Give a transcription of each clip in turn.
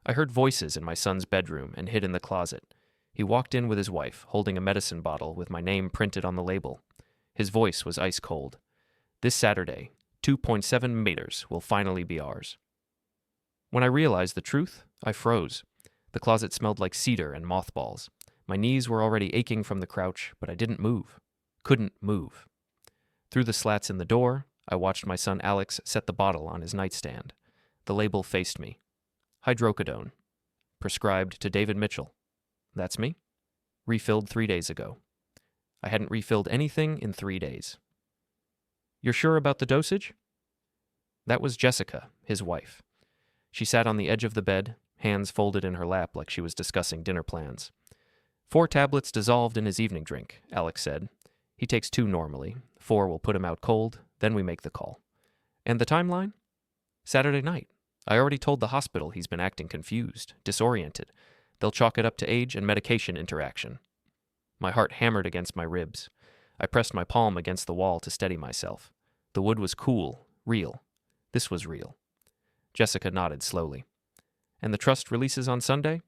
I heard voices in my son's bedroom and hid in the closet. He walked in with his wife, holding a medicine bottle with my name printed on the label. His voice was ice cold. This Saturday, 2.7 meters will finally be ours. When I realized the truth, I froze. The closet smelled like cedar and mothballs. My knees were already aching from the crouch, but I didn't move. Couldn't move. Through the slats in the door, I watched my son Alex set the bottle on his nightstand. The label faced me. Hydrocodone. Prescribed to David Mitchell. That's me. Refilled 3 days ago. I hadn't refilled anything in 3 days. You're sure about the dosage? That was Jessica, his wife. She sat on the edge of the bed, hands folded in her lap like she was discussing dinner plans. 4 tablets dissolved in his evening drink, Alex said. He takes 2 normally. 4 will put him out cold, then we make the call. And the timeline? Saturday night. I already told the hospital he's been acting confused, disoriented. They'll chalk it up to age and medication interaction. My heart hammered against my ribs. I pressed my palm against the wall to steady myself. The wood was cool, real. This was real. Jessica nodded slowly. And the trust releases on Sunday?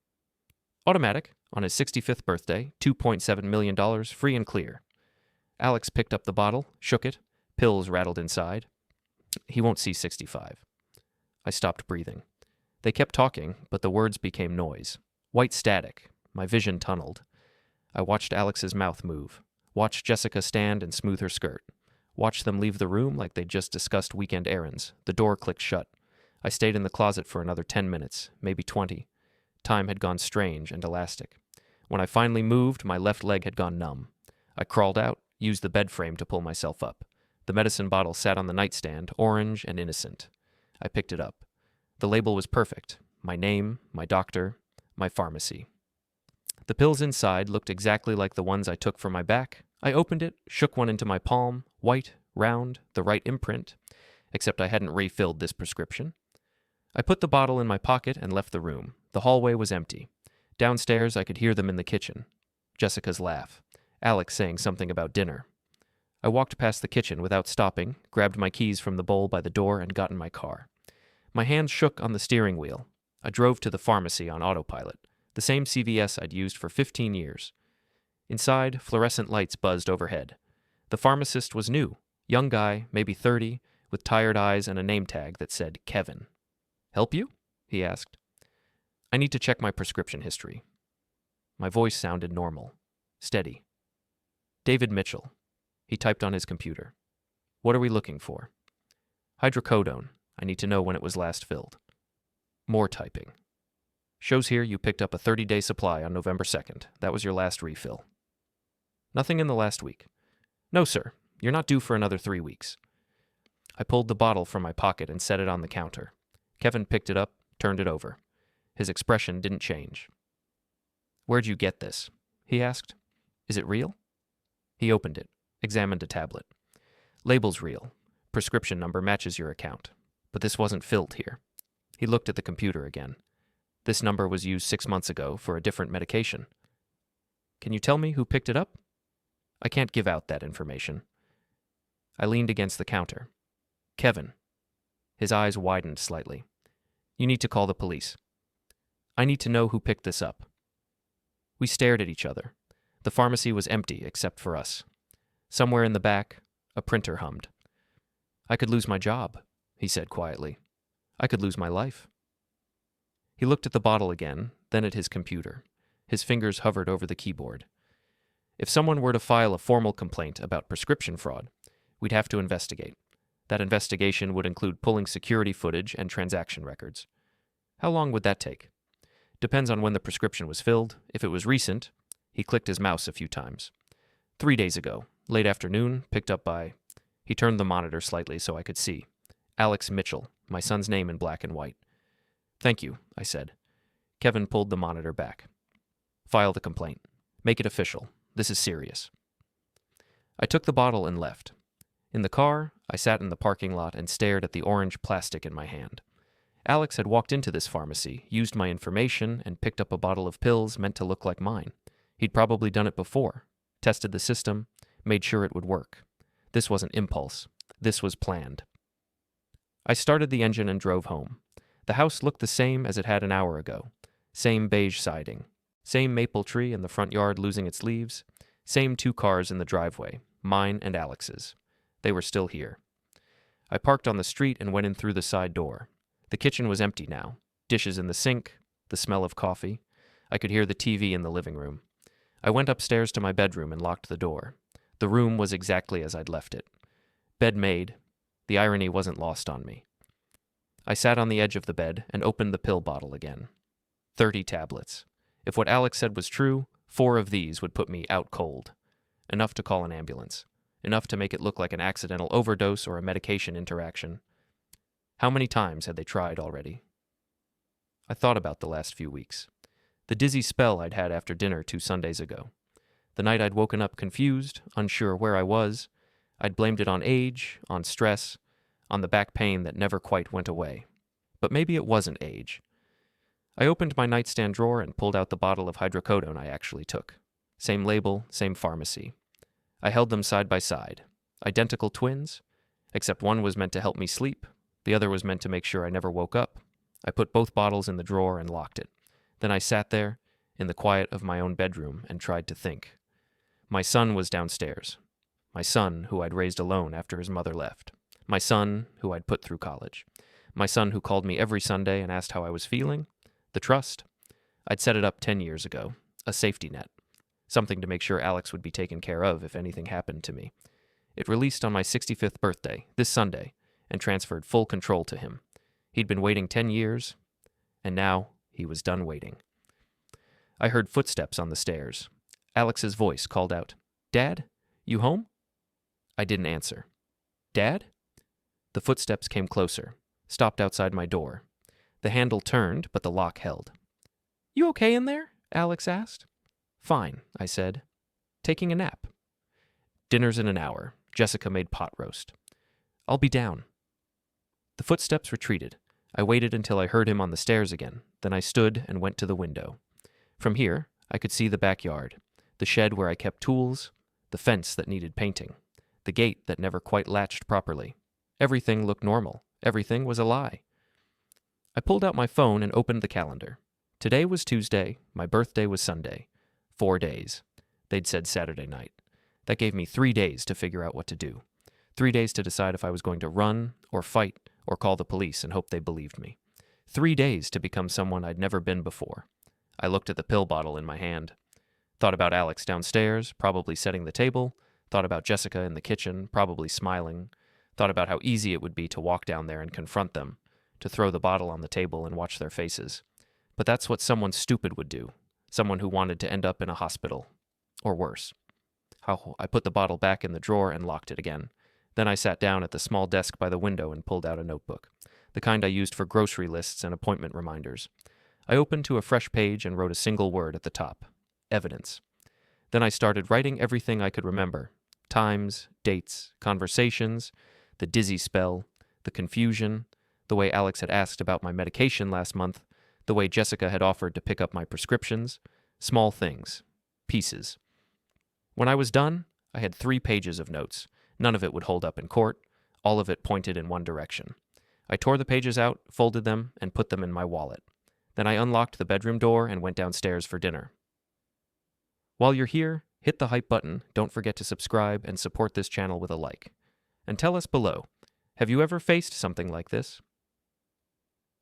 Automatic, on his 65th birthday, $2.7 million, free and clear. Alex picked up the bottle, shook it. Pills rattled inside. He won't see 65. I stopped breathing. They kept talking, but the words became noise. White static. My vision tunneled. I watched Alex's mouth move. Watched Jessica stand and smooth her skirt. Watched them leave the room like they'd just discussed weekend errands. The door clicked shut. I stayed in the closet for another 10 minutes, maybe 20. Time had gone strange and elastic. When I finally moved, my left leg had gone numb. I crawled out, used the bed frame to pull myself up. The medicine bottle sat on the nightstand, orange and innocent. I picked it up. The label was perfect. My name, my doctor, my pharmacy. The pills inside looked exactly like the ones I took for my back. I opened it, shook one into my palm, white, round, the right imprint, except I hadn't refilled this prescription. I put the bottle in my pocket and left the room. The hallway was empty. Downstairs, I could hear them in the kitchen. Jessica's laugh. Alex saying something about dinner. I walked past the kitchen without stopping, grabbed my keys from the bowl by the door, and got in my car. My hands shook on the steering wheel. I drove to the pharmacy on autopilot, the same CVS I'd used for 15 years. Inside, fluorescent lights buzzed overhead. The pharmacist was new, young guy, maybe 30, with tired eyes and a name tag that said Kevin. Help you? He asked. I need to check my prescription history. My voice sounded normal, steady. David Mitchell. He typed on his computer. What are we looking for? Hydrocodone. I need to know when it was last filled. More typing. Shows here you picked up a 30-day supply on November 2nd. That was your last refill. Nothing in the last week. No, sir. You're not due for another 3 weeks. I pulled the bottle from my pocket and set it on the counter. Kevin picked it up, turned it over. His expression didn't change. Where'd you get this? He asked. Is it real? He opened it, examined a tablet. Label's real. Prescription number matches your account. But this wasn't filled here. He looked at the computer again. This number was used 6 months ago for a different medication. Can you tell me who picked it up? I can't give out that information. I leaned against the counter. Kevin. His eyes widened slightly. You need to call the police. I need to know who picked this up. We stared at each other. The pharmacy was empty except for us. Somewhere in the back, a printer hummed. I could lose my job, he said quietly. I could lose my life. He looked at the bottle again, then at his computer. His fingers hovered over the keyboard. If someone were to file a formal complaint about prescription fraud, we'd have to investigate. That investigation would include pulling security footage and transaction records. How long would that take? Depends on when the prescription was filled. If it was recent, he clicked his mouse a few times. 3 days ago, late afternoon, picked up by... He turned the monitor slightly so I could see. Alex Mitchell, my son's name in black and white. Thank you, I said. Kevin pulled the monitor back. File the complaint. Make it official. This is serious. I took the bottle and left. In the car, I sat in the parking lot and stared at the orange plastic in my hand. Alex had walked into this pharmacy, used my information, and picked up a bottle of pills meant to look like mine. He'd probably done it before, tested the system, made sure it would work. This wasn't impulse. This was planned. I started the engine and drove home. The house looked the same as it had an hour ago. Same beige siding. Same maple tree in the front yard losing its leaves. Same 2 cars in the driveway, mine and Alex's. They were still here. I parked on the street and went in through the side door. The kitchen was empty now. Dishes in the sink, the smell of coffee. I could hear the TV in the living room. I went upstairs to my bedroom and locked the door. The room was exactly as I'd left it. Bed made. The irony wasn't lost on me. I sat on the edge of the bed and opened the pill bottle again. 30 tablets. If what Alex said was true, 4 of these would put me out cold. Enough to call an ambulance. Enough to make it look like an accidental overdose or a medication interaction. How many times had they tried already? I thought about the last few weeks. The dizzy spell I'd had after dinner 2 Sundays ago. The night I'd woken up confused, unsure where I was. I'd blamed it on age, on stress, on the back pain that never quite went away. But maybe it wasn't age. I opened my nightstand drawer and pulled out the bottle of hydrocodone I actually took. Same label, same pharmacy. I held them side by side. Identical twins, except one was meant to help me sleep, the other was meant to make sure I never woke up. I put both bottles in the drawer and locked it. Then I sat there, in the quiet of my own bedroom, and tried to think. My son was downstairs. My son, who I'd raised alone after his mother left. My son, who I'd put through college. My son who called me every Sunday and asked how I was feeling. The trust. I'd set it up 10 years ago. A safety net. Something to make sure Alex would be taken care of if anything happened to me. It released on my 65th birthday, this Sunday, and transferred full control to him. He'd been waiting 10 years, and now he was done waiting. I heard footsteps on the stairs. Alex's voice called out, "Dad, you home?" I didn't answer. "Dad?" The footsteps came closer, stopped outside my door. The handle turned, but the lock held. "You okay in there?" Alex asked. "Fine," I said. "Taking a nap." "Dinner's in an hour. Jessica made pot roast." "I'll be down." The footsteps retreated. I waited until I heard him on the stairs again. Then I stood and went to the window. From here, I could see the backyard, the shed where I kept tools, the fence that needed painting, the gate that never quite latched properly. Everything looked normal. Everything was a lie. I pulled out my phone and opened the calendar. Today was Tuesday. My birthday was Sunday. 4 days. They'd said Saturday night. That gave me 3 days to figure out what to do. 3 days to decide if I was going to run or fight or call the police and hope they believed me. 3 days to become someone I'd never been before. I looked at the pill bottle in my hand. Thought about Alex downstairs, probably setting the table. Thought about Jessica in the kitchen, probably smiling. Thought about how easy it would be to walk down there and confront them, to throw the bottle on the table and watch their faces. But that's what someone stupid would do. Someone who wanted to end up in a hospital. Or worse. I put the bottle back in the drawer and locked it again. Then I sat down at the small desk by the window and pulled out a notebook, the kind I used for grocery lists and appointment reminders. I opened to a fresh page and wrote a single word at the top. Evidence. Then I started writing everything I could remember. Times, dates, conversations, the dizzy spell, the confusion, the way Alex had asked about my medication last month, the way Jessica had offered to pick up my prescriptions. Small things. Pieces. When I was done, I had 3 pages of notes. None of it would hold up in court. All of it pointed in one direction. I tore the pages out, folded them, and put them in my wallet. Then I unlocked the bedroom door and went downstairs for dinner. While you're here, hit the hype button, don't forget to subscribe, and support this channel with a like. And tell us below, have you ever faced something like this?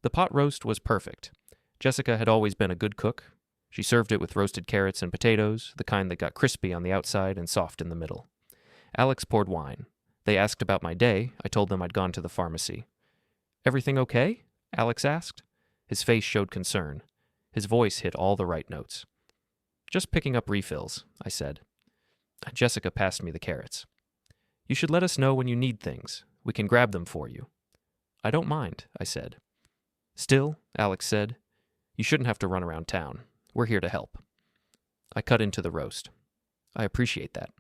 The pot roast was perfect. Jessica had always been a good cook. She served it with roasted carrots and potatoes, the kind that got crispy on the outside and soft in the middle. Alex poured wine. They asked about my day. I told them I'd gone to the pharmacy. "Everything okay?" Alex asked. His face showed concern. His voice hit all the right notes. "Just picking up refills," I said. Jessica passed me the carrots. "You should let us know when you need things. We can grab them for you." "I don't mind," I said. "Still," Alex said, "you shouldn't have to run around town. We're here to help." I cut into the roast. "I appreciate that."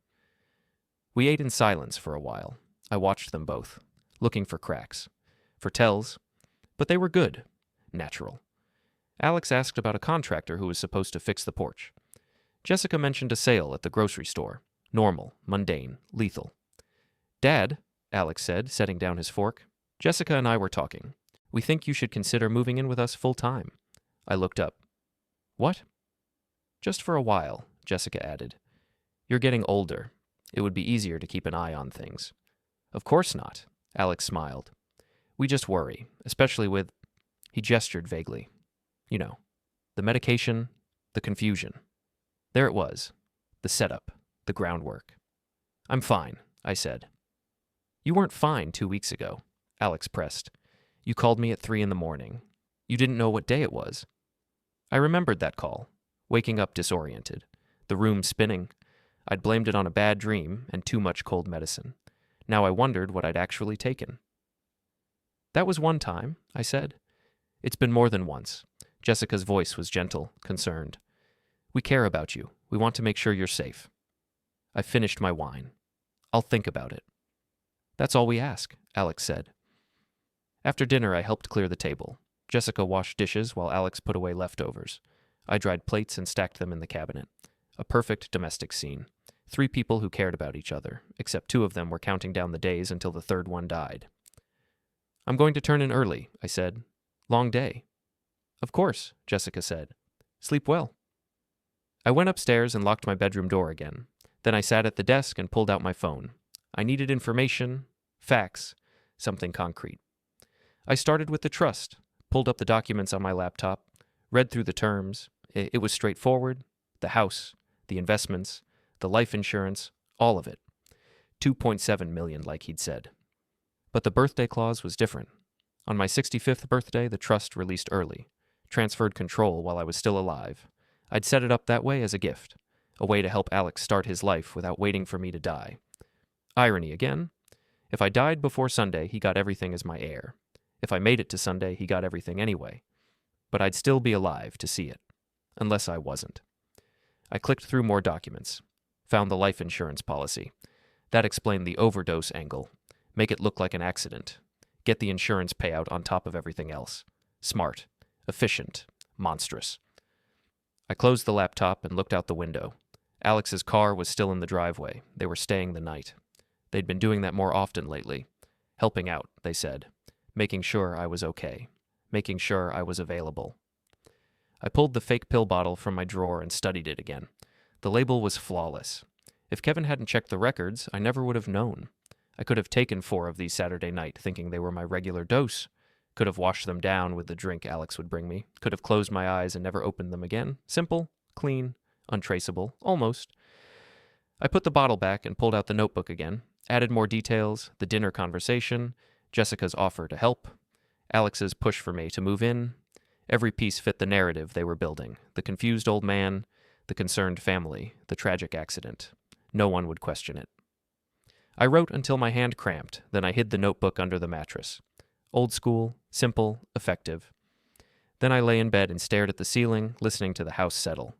We ate in silence for a while. I watched them both, looking for cracks, for tells, but they were good, natural. Alex asked about a contractor who was supposed to fix the porch. Jessica mentioned a sale at the grocery store. Normal, mundane, lethal. "Dad," Alex said, setting down his fork. "Jessica and I were talking. We think you should consider moving in with us full time. I looked up. What? Just for a while, Jessica added. You're getting older. It would be easier to keep an eye on things. Of course not, Alex smiled. We just worry, especially with... He gestured vaguely. You know, the medication, the confusion. There it was. The setup, the groundwork. I'm fine, I said. You weren't fine 2 weeks ago, Alex pressed. You called me at 3 a.m. You didn't know what day it was. I remembered that call, waking up disoriented, the room spinning. I'd blamed it on a bad dream and too much cold medicine. Now I wondered what I'd actually taken. That was one time, I said. It's been more than once. Jessica's voice was gentle, concerned. We care about you. We want to make sure you're safe. I finished my wine. I'll think about it. That's all we ask, Alex said. After dinner, I helped clear the table. Jessica washed dishes while Alex put away leftovers. I dried plates and stacked them in the cabinet. A perfect domestic scene. 3 people who cared about each other, except 2 of them were counting down the days until the third one died. I'm going to turn in early, I said. Long day. Of course, Jessica said. Sleep well. I went upstairs and locked my bedroom door again. Then I sat at the desk and pulled out my phone. I needed information, facts, something concrete. I started with the trust, pulled up the documents on my laptop, read through the terms. It was straightforward. The house, the investments, the life insurance, all of it. $2.7 million, like he'd said. But the birthday clause was different. On my 65th birthday, the trust released early, transferred control while I was still alive. I'd set it up that way as a gift, a way to help Alex start his life without waiting for me to die. Irony again. If I died before Sunday, he got everything as my heir. If I made it to Sunday, he got everything anyway. But I'd still be alive to see it, unless I wasn't. I clicked through more documents, found the life insurance policy. That explained the overdose angle. Make it look like an accident. Get the insurance payout on top of everything else. Smart, efficient, monstrous. I closed the laptop and looked out the window. Alex's car was still in the driveway. They were staying the night. They'd been doing that more often lately. Helping out, they said. Making sure I was okay. Making sure I was available. I pulled the fake pill bottle from my drawer and studied it again. The label was flawless. If Kevin hadn't checked the records, I never would have known. I could have taken 4 of these Saturday night, thinking they were my regular dose. Could have washed them down with the drink Alex would bring me. Could have closed my eyes and never opened them again. Simple, clean, untraceable, almost. I put the bottle back and pulled out the notebook again. Added more details, the dinner conversation, Jessica's offer to help, Alex's push for me to move in. Every piece fit the narrative they were building. The confused old man, the concerned family, the tragic accident. No one would question it. I wrote until my hand cramped, then I hid the notebook under the mattress. Old school, simple, effective. Then I lay in bed and stared at the ceiling, listening to the house settle.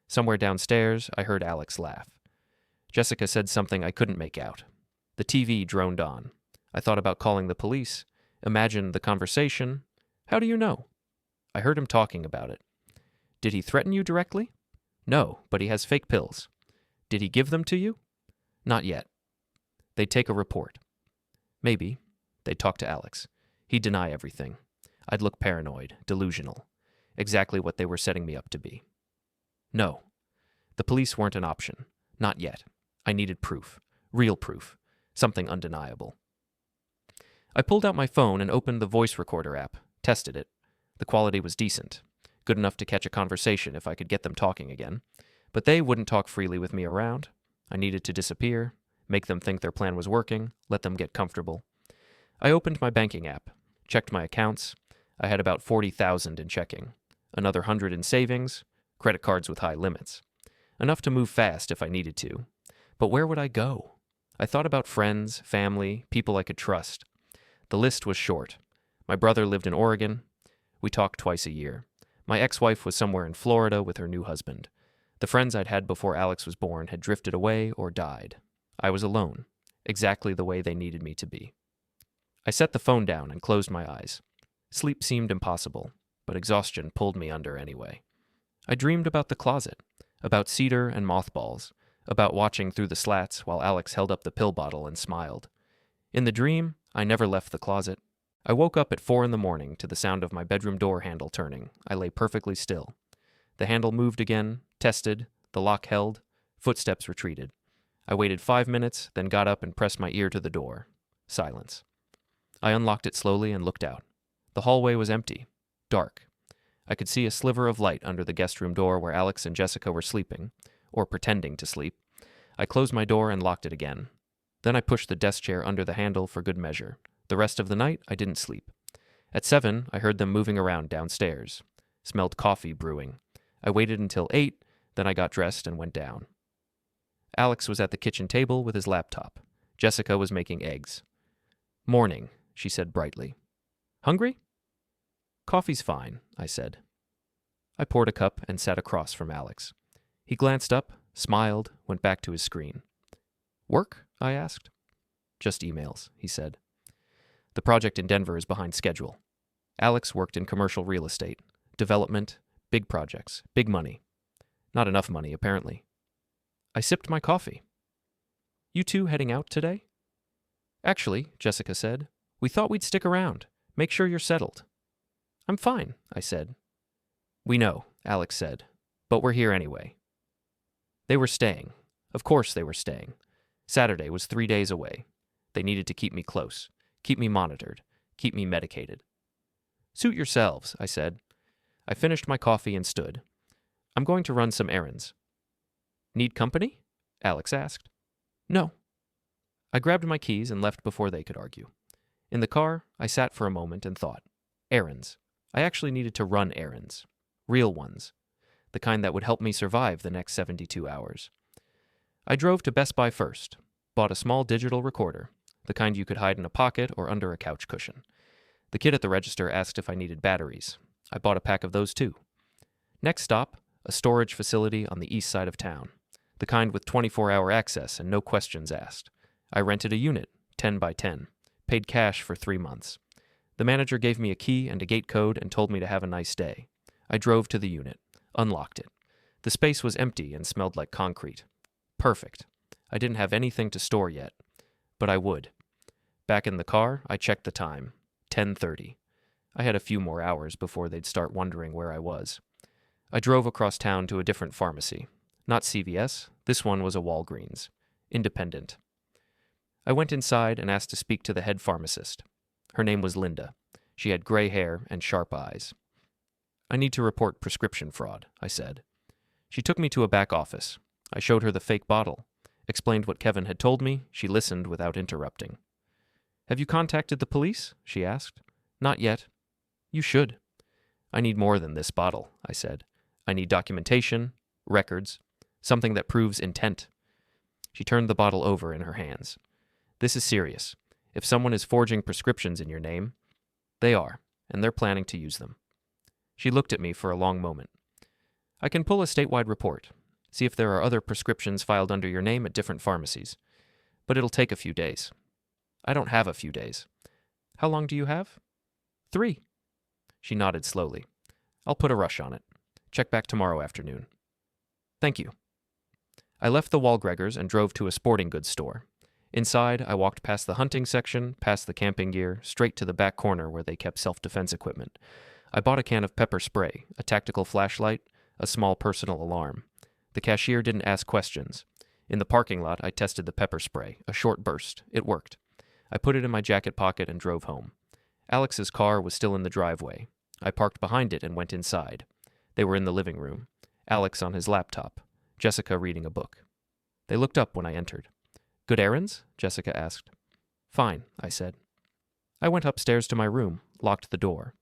Somewhere downstairs, I heard Alex laugh. Jessica said something I couldn't make out. The TV droned on. I thought about calling the police, imagined the conversation. How do you know? I heard him talking about it. Did he threaten you directly? No, but he has fake pills. Did he give them to you? Not yet. They'd take a report. Maybe. They'd talk to Alex. He'd deny everything. I'd look paranoid, delusional. Exactly what they were setting me up to be. No. The police weren't an option. Not yet. I needed proof. Real proof. Something undeniable. I pulled out my phone and opened the voice recorder app, tested it. The quality was decent. Good enough to catch a conversation if I could get them talking again. But they wouldn't talk freely with me around. I needed to disappear, make them think their plan was working, let them get comfortable. I opened my banking app, checked my accounts. I had about $40,000 in checking, another 100 in savings, credit cards with high limits. Enough to move fast if I needed to. But where would I go? I thought about friends, family, people I could trust. The list was short. My brother lived in Oregon. We talked twice a year. My ex-wife was somewhere in Florida with her new husband. The friends I'd had before Alex was born had drifted away or died. I was alone, exactly the way they needed me to be. I set the phone down and closed my eyes. Sleep seemed impossible, but exhaustion pulled me under anyway. I dreamed about the closet, about cedar and mothballs, about watching through the slats while Alex held up the pill bottle and smiled. In the dream, I never left the closet. I woke up at 4 in the morning to the sound of my bedroom door handle turning. I lay perfectly still. The handle moved again, tested, the lock held, footsteps retreated. I waited 5 minutes, then got up and pressed my ear to the door. Silence. I unlocked it slowly and looked out. The hallway was empty, dark. I could see a sliver of light under the guest room door where Alex and Jessica were sleeping, or pretending to sleep. I closed my door and locked it again. Then I pushed the desk chair under the handle for good measure. The rest of the night, I didn't sleep. At 7, I heard them moving around downstairs. Smelled coffee brewing. I waited until 8, then I got dressed and went down. Alex was at the kitchen table with his laptop. Jessica was making eggs. "Morning," she said brightly. "Hungry?" "Coffee's fine," I said. I poured a cup and sat across from Alex. He glanced up, smiled, went back to his screen. "Work?" I asked. "Just emails," he said. The project in Denver is behind schedule. Alex worked in commercial real estate, development, big projects, big money. Not enough money, apparently. I sipped my coffee. "You two heading out today?" "Actually," Jessica said, "we thought we'd stick around. Make sure you're settled." "I'm fine," I said. "We know," Alex said, "but we're here anyway." They were staying. Of course they were staying. Saturday was 3 days away. They needed to keep me close, keep me monitored, keep me medicated. "Suit yourselves," I said. I finished my coffee and stood. "I'm going to run some errands." "Need company?" Alex asked. "No." I grabbed my keys and left before they could argue. In the car, I sat for a moment and thought. Errands. I actually needed to run errands. Real ones. The kind that would help me survive the next 72 hours. I drove to Best Buy first, bought a small digital recorder, the kind you could hide in a pocket or under a couch cushion. The kid at the register asked if I needed batteries. I bought a pack of those too. Next stop, a storage facility on the east side of town, the kind with 24-hour access and no questions asked. I rented a unit, 10 by 10, paid cash for 3 months. The manager gave me a key and a gate code and told me to have a nice day. I drove to the unit, unlocked it. The space was empty and smelled like concrete. Perfect. I didn't have anything to store yet, but I would. Back in the car, I checked the time, 10:30. I had a few more hours before they'd start wondering where I was. I drove across town to a different pharmacy. Not CVS, this one was a Walgreens. Independent. I went inside and asked to speak to the head pharmacist. Her name was Linda. She had gray hair and sharp eyes. "I need to report prescription fraud," I said. She took me to a back office. I showed her the fake bottle, explained what Kevin had told me. She listened without interrupting. "Have you contacted the police?" she asked. "Not yet." "You should." "I need more than this bottle," I said. "I need documentation, records, something that proves intent." She turned the bottle over in her hands. "This is serious. If someone is forging prescriptions in your name, they are, and they're planning to use them." She looked at me for a long moment. "I can pull a statewide report, see if there are other prescriptions filed under your name at different pharmacies, but it'll take a few days." "I don't have a few days." "How long do you have?" 3. She nodded slowly. "I'll put a rush on it. Check back tomorrow afternoon." "Thank you." I left the Walgregers and drove to a sporting goods store. Inside, I walked past the hunting section, past the camping gear, straight to the back corner where they kept self-defense equipment. I bought a can of pepper spray, a tactical flashlight, a small personal alarm. The cashier didn't ask questions. In the parking lot, I tested the pepper spray, a short burst. It worked. I put it in my jacket pocket and drove home. Alex's car was still in the driveway. I parked behind it and went inside. They were in the living room. Alex on his laptop. Jessica reading a book. They looked up when I entered. "Good errands?" Jessica asked. "Fine," I said. I went upstairs to my room, locked the door,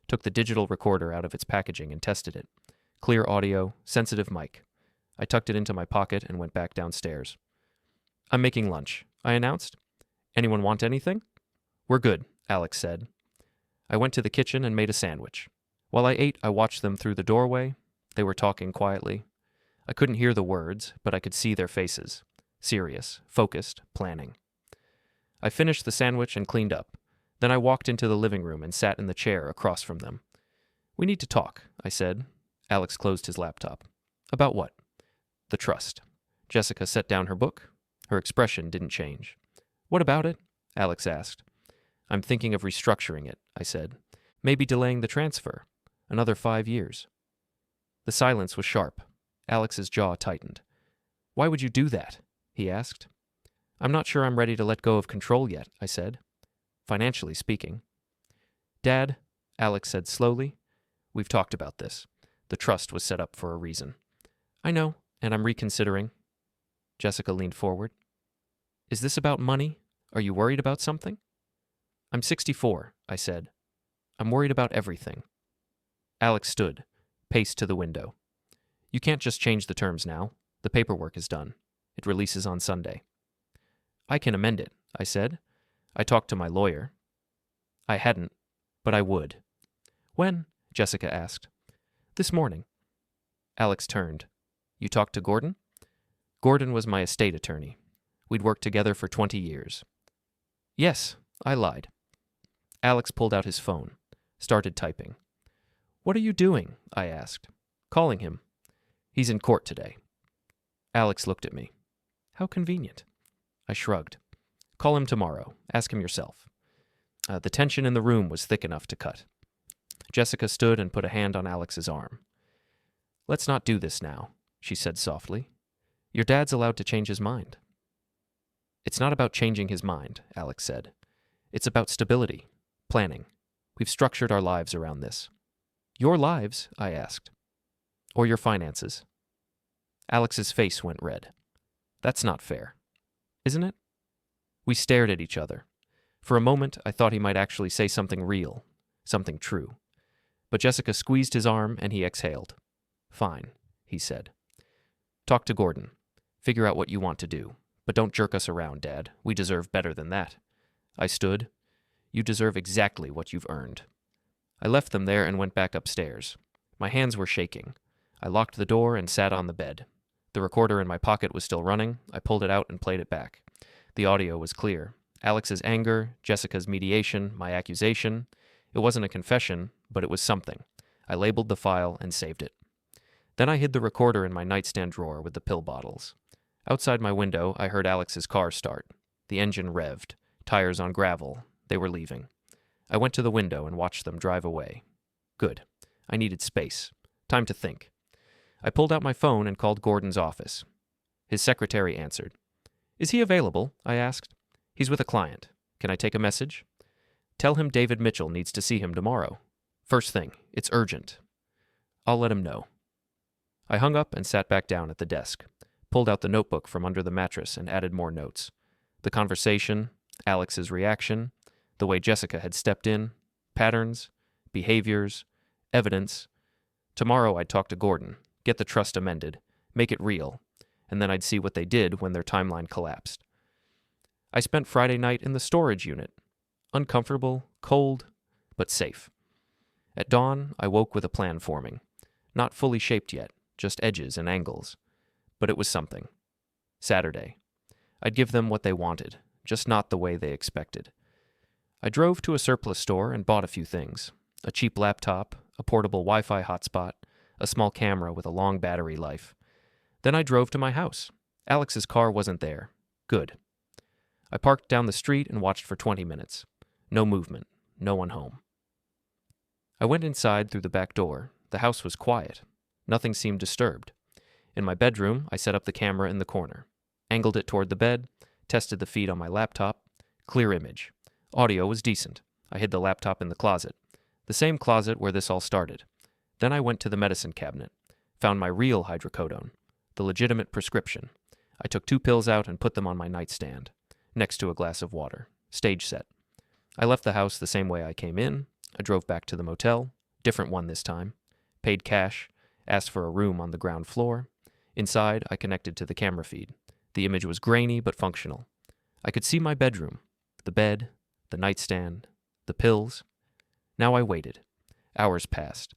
took the digital recorder out of its packaging and tested it. Clear audio, sensitive mic. I tucked it into my pocket and went back downstairs. "I'm making lunch," I announced. "Anyone want anything?" "We're good," Alex said. I went to the kitchen and made a sandwich. While I ate, I watched them through the doorway. They were talking quietly. I couldn't hear the words, but I could see their faces. Serious, focused, planning. I finished the sandwich and cleaned up. Then I walked into the living room and sat in the chair across from them. "We need to talk," I said. Alex closed his laptop. "About what?" "The trust." Jessica set down her book. Her expression didn't change. "What about it?" Alex asked. I'm thinking of restructuring it, I said. Maybe delaying the transfer. Another 5 years. The silence was sharp. Alex's jaw tightened. Why would you do that? He asked. I'm not sure I'm ready to let go of control yet, I said. Financially speaking. Dad, Alex said slowly, we've talked about this. The trust was set up for a reason. I know, and I'm reconsidering. Jessica leaned forward. Is this about money? Are you worried about something? I'm 64, I said. I'm worried about everything. Alex stood, paced to the window. You can't just change the terms now. The paperwork is done. It releases on Sunday. I can amend it, I said. I talked to my lawyer. I hadn't, but I would. When? Jessica asked. This morning. Alex turned. You talked to Gordon? Gordon was my estate attorney. We'd worked together for 20 years. Yes, I lied. Alex pulled out his phone, started typing. What are you doing? I asked. Calling him. He's in court today. Alex looked at me. How convenient. I shrugged. Call him tomorrow. Ask him yourself. The tension in the room was thick enough to cut. Jessica stood and put a hand on Alex's arm. Let's not do this now, she said softly. Your dad's allowed to change his mind. It's not about changing his mind, Alex said. It's about stability, planning. We've structured our lives around this. Your lives? I asked. Or your finances? Alex's face went red. That's not fair. Isn't it? We stared at each other. For a moment, I thought he might actually say something real, something true. But Jessica squeezed his arm and he exhaled. Fine, he said. Talk to Gordon. Figure out what you want to do. But don't jerk us around, Dad. We deserve better than that. I stood. You deserve exactly what you've earned. I left them there and went back upstairs. My hands were shaking. I locked the door and sat on the bed. The recorder in my pocket was still running. I pulled it out and played it back. The audio was clear. Alex's anger, Jessica's mediation, my accusation. It wasn't a confession, but it was something. I labeled the file and saved it. Then I hid the recorder in my nightstand drawer with the pill bottles. Outside my window, I heard Alex's car start. The engine revved. Tires on gravel. They were leaving. I went to the window and watched them drive away. Good. I needed space. Time to think. I pulled out my phone and called Gordon's office. His secretary answered. Is he available? I asked. He's with a client. Can I take a message? Tell him David Mitchell needs to see him tomorrow. First thing. It's urgent. I'll let him know. I hung up and sat back down at the desk, pulled out the notebook from under the mattress and added more notes. The conversation, Alex's reaction, the way Jessica had stepped in, patterns, behaviors, evidence. Tomorrow I'd talk to Gordon, get the trust amended, make it real, and then I'd see what they did when their timeline collapsed. I spent Friday night in the storage unit, uncomfortable, cold, but safe. At dawn, I woke with a plan forming, not fully shaped yet, just edges and angles. But it was something. Saturday. I'd give them what they wanted, just not the way they expected. I drove to a surplus store and bought a few things. A cheap laptop, a portable Wi-Fi hotspot, a small camera with a long battery life. Then I drove to my house. Alex's car wasn't there. Good. I parked down the street and watched for 20 minutes. No movement. No one home. I went inside through the back door. The house was quiet. Nothing seemed disturbed. In my bedroom, I set up the camera in the corner, angled it toward the bed, tested the feed on my laptop. Clear image. Audio was decent. I hid the laptop in the closet, the same closet where this all started. Then I went to the medicine cabinet, found my real hydrocodone, the legitimate prescription. I took 2 pills out and put them on my nightstand, next to a glass of water. Stage set. I left the house the same way I came in. I drove back to the motel, different one this time, paid cash, asked for a room on the ground floor. Inside, I connected to the camera feed. The image was grainy but functional. I could see my bedroom, the bed, the nightstand, the pills. Now I waited. Hours passed.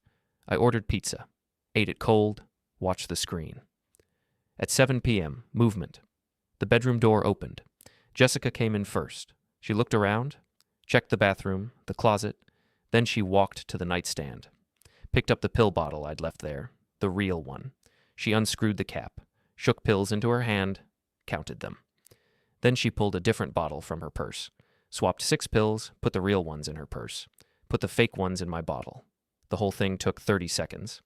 I ordered pizza, ate it cold, watched the screen. At 7 p.m., movement. The bedroom door opened. Jessica came in first. She looked around, checked the bathroom, the closet, then she walked to the nightstand, picked up the pill bottle I'd left there, the real one. She unscrewed the cap, shook pills into her hand, counted them. Then she pulled a different bottle from her purse, Swapped 6 pills, put the real ones in her purse, put the fake ones in my bottle. The whole thing took 30 seconds.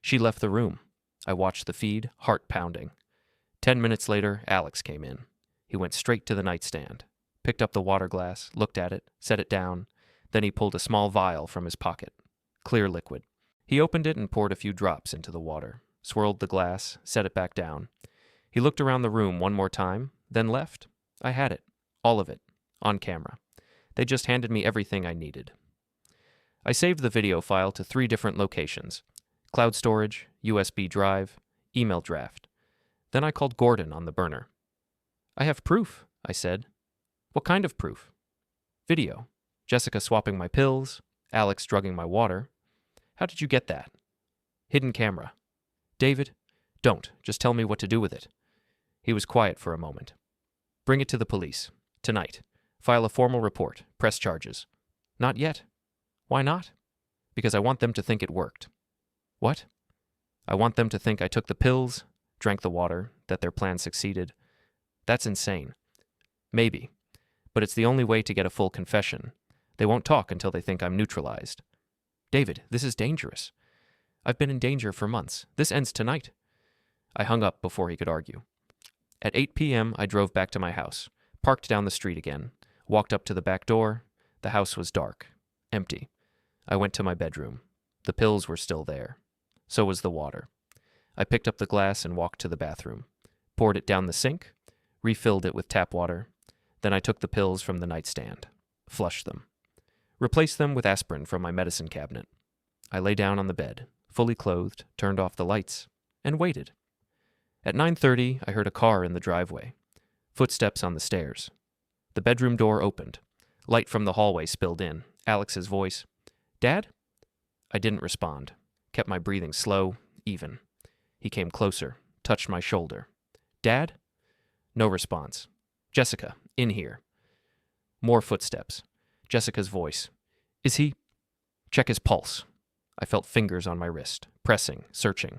She left the room. I watched the feed, heart pounding. 10 minutes later, Alex came in. He went straight to the nightstand, picked up the water glass, looked at it, set it down. Then he pulled a small vial from his pocket. Clear liquid. He opened it and poured a few drops into the water, swirled the glass, set it back down. He looked around the room one more time, then left. I had it. All of it. On camera. They just handed me everything I needed. I saved the video file to 3 different locations: cloud storage, USB drive, email draft. Then I called Gordon on the burner. "I have proof," I said. "What kind of proof?" "Video. Jessica swapping my pills, Alex drugging my water." "How did you get that?" "Hidden camera." "David, don't. Just tell me what to do with it." He was quiet for a moment. "Bring it to the police. Tonight. File a formal report. Press charges." "Not yet." "Why not?" "Because I want them to think it worked." "What?" "I want them to think I took the pills, drank the water, that their plan succeeded." "That's insane." "Maybe. But it's the only way to get a full confession. They won't talk until they think I'm neutralized." "David, this is dangerous." "I've been in danger for months. This ends tonight." I hung up before he could argue. At 8 p.m., I drove back to my house, parked down the street again, walked up to the back door. The house was dark, empty. I went to my bedroom. The pills were still there. So was the water. I picked up the glass and walked to the bathroom, poured it down the sink, refilled it with tap water. Then I took the pills from the nightstand, flushed them, replaced them with aspirin from my medicine cabinet. I lay down on the bed, fully clothed, turned off the lights, and waited. At 9:30, I heard a car in the driveway, footsteps on the stairs. The bedroom door opened. Light from the hallway spilled in. Alex's voice. "Dad?" I didn't respond, kept my breathing slow, even. He came closer, touched my shoulder. "Dad?" No response. "Jessica, in here." More footsteps. Jessica's voice. "Is he?" "Check his pulse." I felt fingers on my wrist, pressing, searching.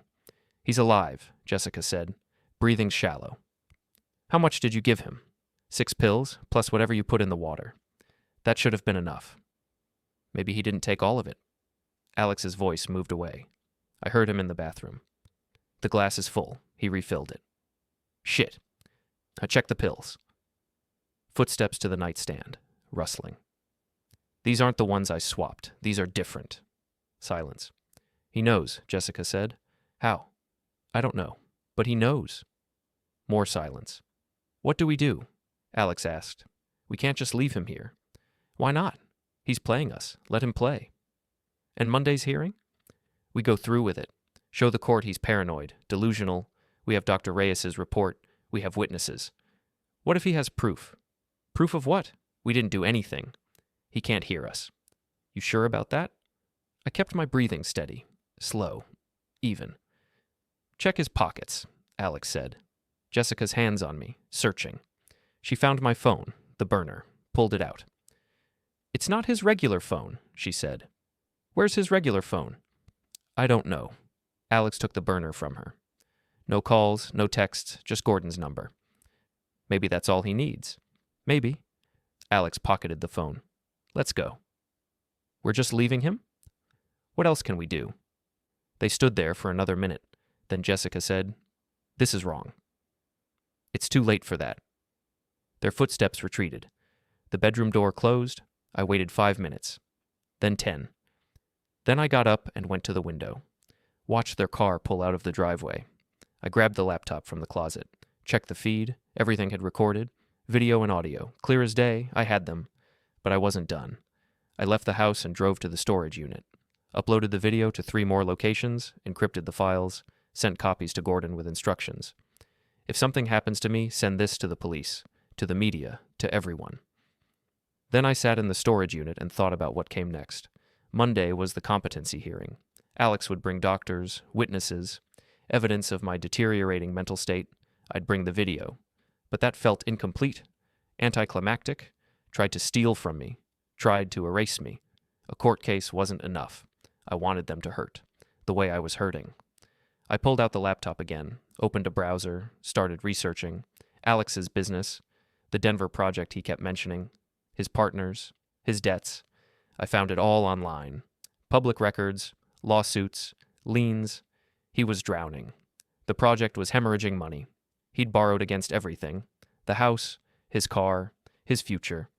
"He's alive," Jessica said, breathing shallow. "How much did you give him?" 6 pills, plus whatever you put in the water. That should have been enough. Maybe he didn't take all of it. Alex's voice moved away. I heard him in the bathroom. "The glass is full." He refilled it. "Shit." I checked the pills. Footsteps to the nightstand, rustling. "These aren't the ones I swapped. These are different." Silence. "He knows," Jessica said. "How?" "I don't know. But he knows." More silence. "What do we do?" Alex asked. "We can't just leave him here." "Why not? He's playing us. Let him play." "And Monday's hearing?" "We go through with it. Show the court he's paranoid, delusional. We have Dr. Reyes's report. We have witnesses." "What if he has proof?" "Proof of what? We didn't do anything." "He can't hear us." "You sure about that?" I kept my breathing steady, slow, even. "Check his pockets," Alex said. Jessica's hands on me, searching. She found my phone, the burner, pulled it out. "It's not his regular phone," she said. "Where's his regular phone?" "I don't know." Alex took the burner from her. "No calls, no texts, just Gordon's number." "Maybe that's all he needs." "Maybe." Alex pocketed the phone. "Let's go." "We're just leaving him?" "What else can we do?" They stood there for another minute. Then Jessica said, "This is wrong." "It's too late for that." Their footsteps retreated. The bedroom door closed. I waited 5 minutes. Then 10. Then I got up and went to the window. Watched their car pull out of the driveway. I grabbed the laptop from the closet. Checked the feed. Everything had recorded. Video and audio. Clear as day. I had them. But I wasn't done. I left the house and drove to the storage unit. Uploaded the video to 3 more locations. Encrypted the files. Sent copies to Gordon with instructions. "If something happens to me, send this to the police, to the media, to everyone." Then I sat in the storage unit and thought about what came next. Monday was the competency hearing. Alex would bring doctors, witnesses, evidence of my deteriorating mental state. I'd bring the video. But that felt incomplete, anticlimactic, tried to steal from me, tried to erase me. A court case wasn't enough. I wanted them to hurt, the way I was hurting. I pulled out the laptop again, opened a browser, started researching. Alex's business, the Denver project he kept mentioning, his partners, his debts. I found it all online. Public records, lawsuits, liens. He was drowning. The project was hemorrhaging money. He'd borrowed against everything. The house, his car, his future,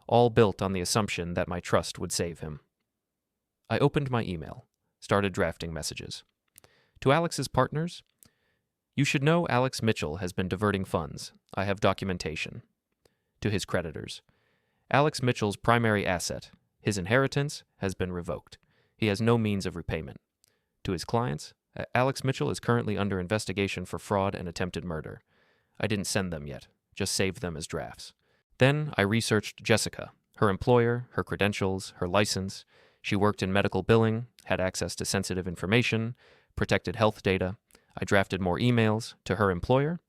all built on the assumption that my trust would save him. I opened my email, started drafting messages. To Alex's partners, you should know Alex Mitchell has been diverting funds. I have documentation. To his creditors, Alex Mitchell's primary asset, his inheritance, has been revoked. He has no means of repayment. To his clients, Alex Mitchell is currently under investigation for fraud and attempted murder. I didn't send them yet, just saved them as drafts. Then I researched Jessica, her employer, her credentials, her license. She worked in medical billing, had access to sensitive information, protected health data. I drafted more emails to her employer.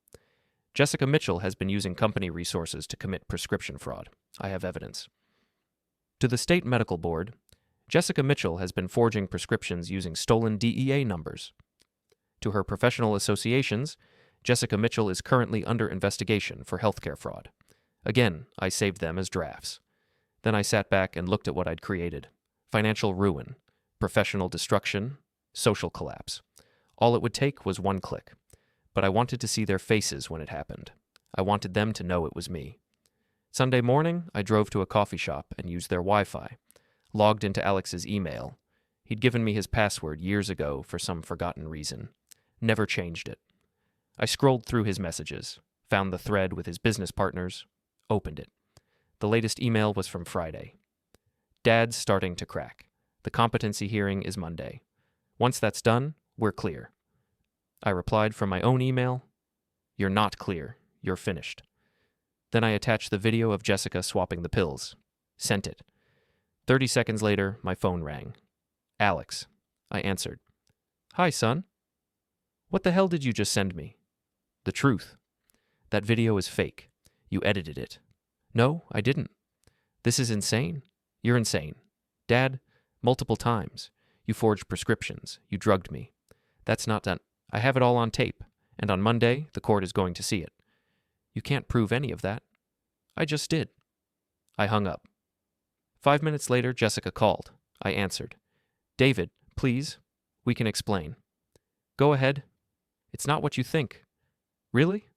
Jessica Mitchell has been using company resources to commit prescription fraud. I have evidence. To the state medical board, Jessica Mitchell has been forging prescriptions using stolen DEA numbers. To her professional associations, Jessica Mitchell is currently under investigation for healthcare fraud. Again, I saved them as drafts. Then I sat back and looked at what I'd created. Financial ruin, professional destruction, social collapse. All it would take was one click. But I wanted to see their faces when it happened. I wanted them to know it was me. Sunday morning, I drove to a coffee shop and used their Wi-Fi. Logged into Alex's email. He'd given me his password years ago for some forgotten reason. Never changed it. I scrolled through his messages, found the thread with his business partners, opened it. The latest email was from Friday. Dad's starting to crack. The competency hearing is Monday. Once that's done, we're clear. I replied from my own email, "You're not clear. You're finished." Then I attached the video of Jessica swapping the pills. Sent it. 30 seconds later, my phone rang. Alex. I answered. "Hi, son. What the hell did you just send me?" "The truth. That video is fake. You edited it." "No, I didn't." "This is insane. You're insane. Dad, multiple times. You forged prescriptions. You drugged me. That's not done. I have it all on tape, and on Monday, the court is going to see it." "You can't prove any of that." "I just did." I hung up. 5 minutes later, Jessica called. I answered. "David, please, we can explain." "Go ahead. It's not what you think." "Really?"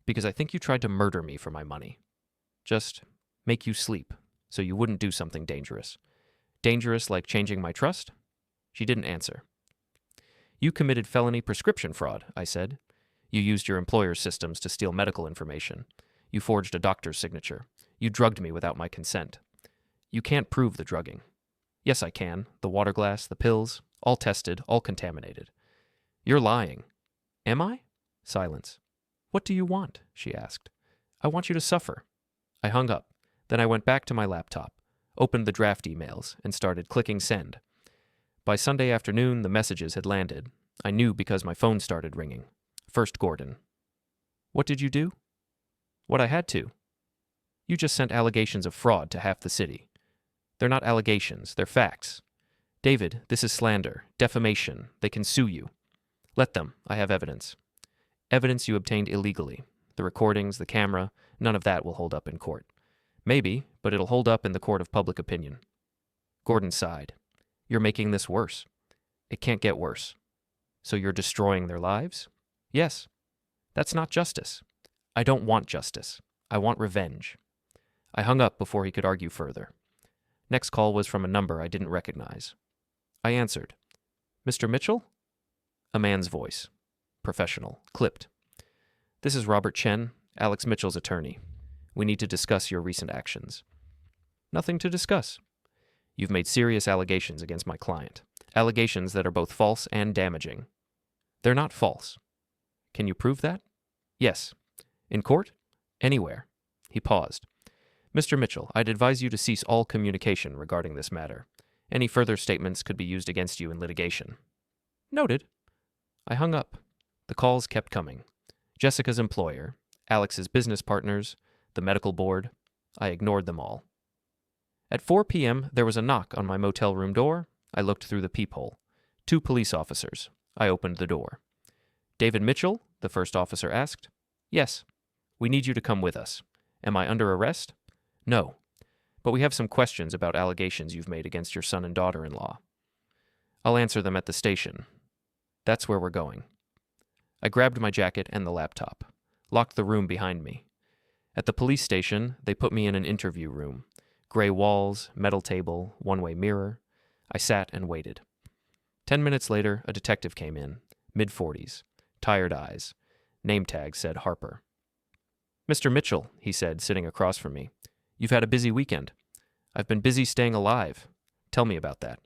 "Because I think you tried to murder me for my money. Just make you sleep, so you wouldn't do something dangerous. Dangerous like changing my trust?" She didn't answer. "You committed felony prescription fraud," I said. "You used your employer's systems to steal medical information. You forged a doctor's signature. You drugged me without my consent. You can't prove the drugging." "Yes, I can. The water glass, the pills, all tested, all contaminated." "You're lying." "Am I?" Silence. "What do you want?" she asked. "I want you to suffer." I hung up. Then I went back to my laptop, opened the draft emails, and started clicking send. By Sunday afternoon, the messages had landed. I knew because my phone started ringing. First Gordon. "What did you do?" "What I had to." "You just sent allegations of fraud to half the city." "They're not allegations, they're facts." "David, this is slander, defamation. They can sue you." "Let them. I have evidence." "Evidence you obtained illegally. The recordings, the camera, none of that will hold up in court." "Maybe, but it'll hold up in the court of public opinion." Gordon sighed. "You're making this worse." "It can't get worse." "So you're destroying their lives?" "Yes." "That's not justice." "I don't want justice. I want revenge." I hung up before he could argue further. Next call was from a number I didn't recognize. I answered. "Mr. Mitchell?" A man's voice. Professional. Clipped. "This is Robert Chen, Alex Mitchell's attorney. We need to discuss your recent actions." "Nothing to discuss." "You've made serious allegations against my client. Allegations that are both false and damaging." "They're not false." "Can you prove that?" "Yes." "In court?" "Anywhere." He paused. "Mr. Mitchell, I'd advise you to cease all communication regarding this matter. Any further statements could be used against you in litigation." "Noted." I hung up. The calls kept coming. Jessica's employer, Alex's business partners, the medical board. I ignored them all. At 4 p.m., there was a knock on my motel room door. I looked through the peephole. 2 police officers. I opened the door. "David Mitchell?" the first officer asked. "Yes." "We need you to come with us." "Am I under arrest?" "No." but we have some questions about allegations you've made against your son and daughter-in-law. I'll answer them at the station. That's where we're going. I grabbed my jacket and the laptop, locked the room behind me. At the police station, they put me in an interview room. Gray walls, metal table, one-way mirror. I sat and waited. 10 minutes later, a detective came in, mid-40s, tired eyes. Name tag said Harper. "Mr. Mitchell," he said, sitting across from me, "you've had a busy weekend." "I've been busy staying alive." "Tell me about that."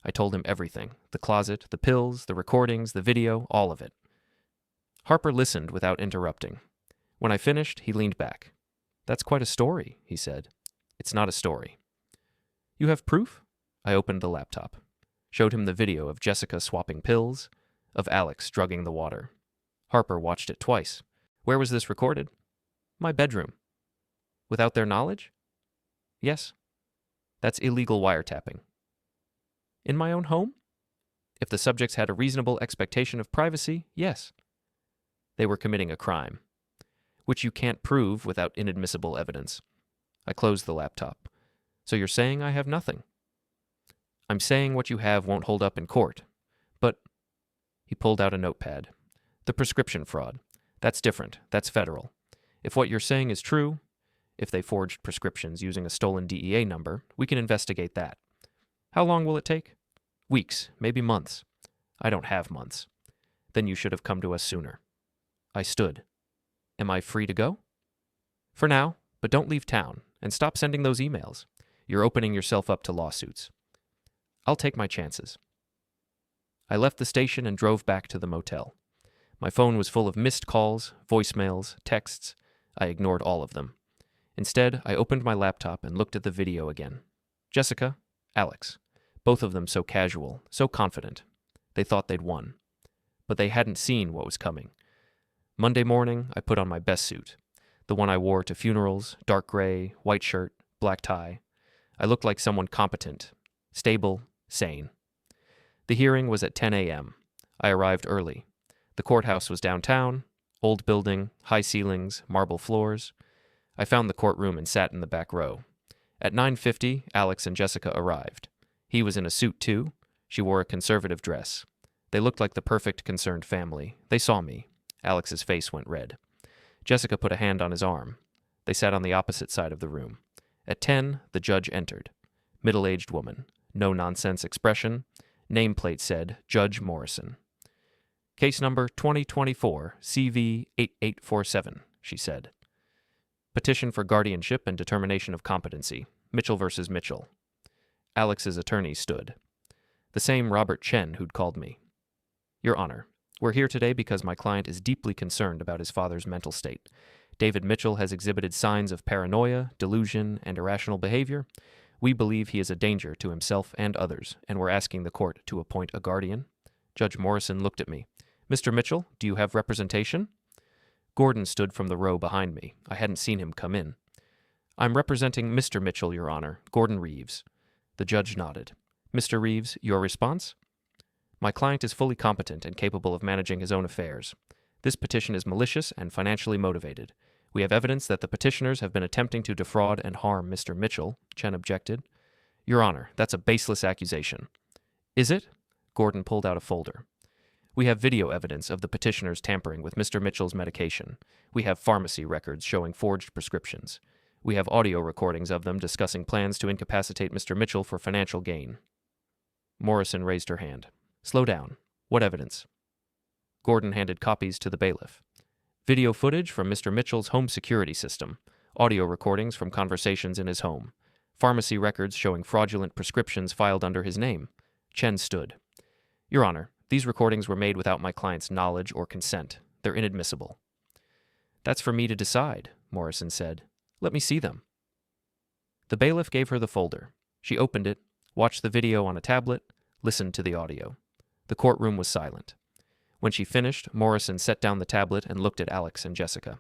I told him everything, the closet, the pills, the recordings, the video, all of it. Harper listened without interrupting. When I finished, he leaned back. "That's quite a story," he said. "It's not a story." "You have proof?" I opened the laptop, showed him the video of Jessica swapping pills, of Alex drugging the water. Harper watched it twice. "Where was this recorded?" "My bedroom." "Without their knowledge?" "Yes." "That's illegal wiretapping." "In my own home?" "If the subjects had a reasonable expectation of privacy, yes." They were committing a crime, which you can't prove without inadmissible evidence. I closed the laptop. "So you're saying I have nothing?" "I'm saying what you have won't hold up in court. But," he pulled out a notepad, "the prescription fraud. That's different. That's federal. If what you're saying is true, if they forged prescriptions using a stolen DEA number, we can investigate that. How long will it take?" "Weeks, maybe months." "I don't have months." "Then you should have come to us sooner." I stood. "Am I free to go?" "For now, but don't leave town, and stop sending those emails. You're opening yourself up to lawsuits." "I'll take my chances." I left the station and drove back to the motel. My phone was full of missed calls, voicemails, texts. I ignored all of them. Instead, I opened my laptop and looked at the video again. Jessica, Alex, both of them so casual, so confident. They thought they'd won. But they hadn't seen what was coming. Monday morning, I put on my best suit, the one I wore to funerals, dark gray, white shirt, black tie. I looked like someone competent, stable, sane. The hearing was at 10 a.m. I arrived early. The courthouse was downtown, old building, high ceilings, marble floors. I found the courtroom and sat in the back row. At 9:50, Alex and Jessica arrived. He was in a suit, too. She wore a conservative dress. They looked like the perfect concerned family. They saw me. Alex's face went red. Jessica put a hand on his arm. They sat on the opposite side of the room. At 10, the judge entered. Middle-aged woman. No-nonsense expression. Nameplate said, Judge Morrison. "Case number 2024, CV 8847, she said. "Petition for guardianship and determination of competency. Mitchell versus Mitchell." Alex's attorney stood. The same Robert Chen who'd called me. "Your Honor, we're here today because my client is deeply concerned about his father's mental state. David Mitchell has exhibited signs of paranoia, delusion, and irrational behavior. We believe he is a danger to himself and others, and we're asking the court to appoint a guardian." Judge Morrison looked at me. "Mr. Mitchell, do you have representation?" Gordon stood from the row behind me. I hadn't seen him come in. "I'm representing Mr. Mitchell, Your Honor, Gordon Reeves." The judge nodded. "Mr. Reeves, your response?" "My client is fully competent and capable of managing his own affairs. This petition is malicious and financially motivated. We have evidence that the petitioners have been attempting to defraud and harm Mr. Mitchell," Chen objected. "Your Honor, that's a baseless accusation." "Is it?" Gordon pulled out a folder. "We have video evidence of the petitioners tampering with Mr. Mitchell's medication. We have pharmacy records showing forged prescriptions. We have audio recordings of them discussing plans to incapacitate Mr. Mitchell for financial gain." Morrison raised her hand. "Slow down. What evidence?" Gordon handed copies to the bailiff. "Video footage from Mr. Mitchell's home security system. Audio recordings from conversations in his home. Pharmacy records showing fraudulent prescriptions filed under his name." Chen stood. "Your Honor, these recordings were made without my client's knowledge or consent. They're inadmissible." "That's for me to decide," Morrison said. "Let me see them." The bailiff gave her the folder. She opened it, watched the video on a tablet, listened to the audio. The courtroom was silent. When she finished, Morrison set down the tablet and looked at Alex and Jessica.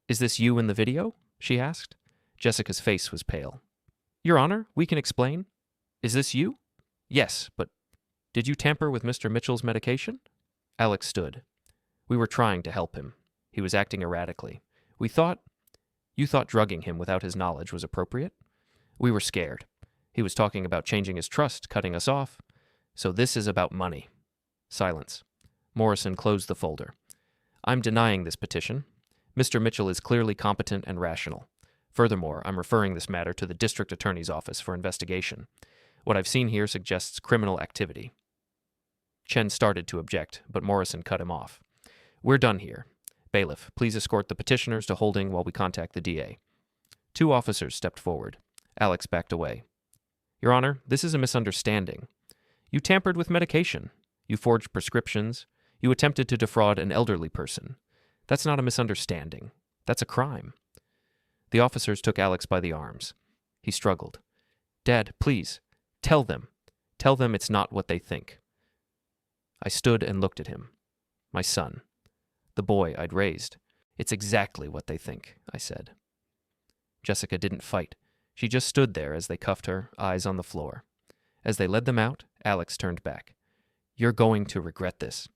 "Is this you in the video?" she asked. Jessica's face was pale. "Your Honor, we can explain. Is this you?" "Yes, but did you tamper with Mr. Mitchell's medication?" Alex stood. "We were trying to help him. He was acting erratically. You thought drugging him without his knowledge was appropriate?" We were scared. He was talking about changing his trust, cutting us off. So this is about money. Silence. Morrison closed the folder. I'm denying this petition. Mr. Mitchell is clearly competent and rational. Furthermore, I'm referring this matter to the district attorney's office for investigation. What I've seen here suggests criminal activity. Chen started to object, but Morrison cut him off. We're done here. Bailiff, please escort the petitioners to holding while we contact the DA. 2 officers stepped forward. Alex backed away. Your Honor, this is a misunderstanding. You tampered with medication. You forged prescriptions. You attempted to defraud an elderly person. That's not a misunderstanding. That's a crime. The officers took Alex by the arms. He struggled. Dad, please, tell them. Tell them it's not what they think. I stood and looked at him. My son. The boy I'd raised. It's exactly what they think, I said. Jessica didn't fight. She just stood there as they cuffed her, eyes on the floor. As they led them out, Alex turned back. You're going to regret this.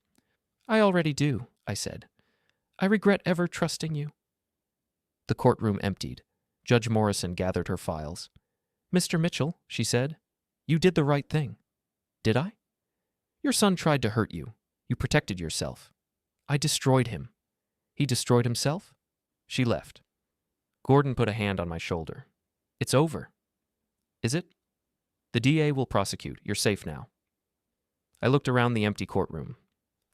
I already do, I said. I regret ever trusting you. The courtroom emptied. Judge Morrison gathered her files. Mr. Mitchell, she said, you did the right thing. Did I? Your son tried to hurt you. You protected yourself. I destroyed him. He destroyed himself? She left. Gordon put a hand on my shoulder. It's over. Is it? The DA will prosecute. You're safe now. I looked around the empty courtroom,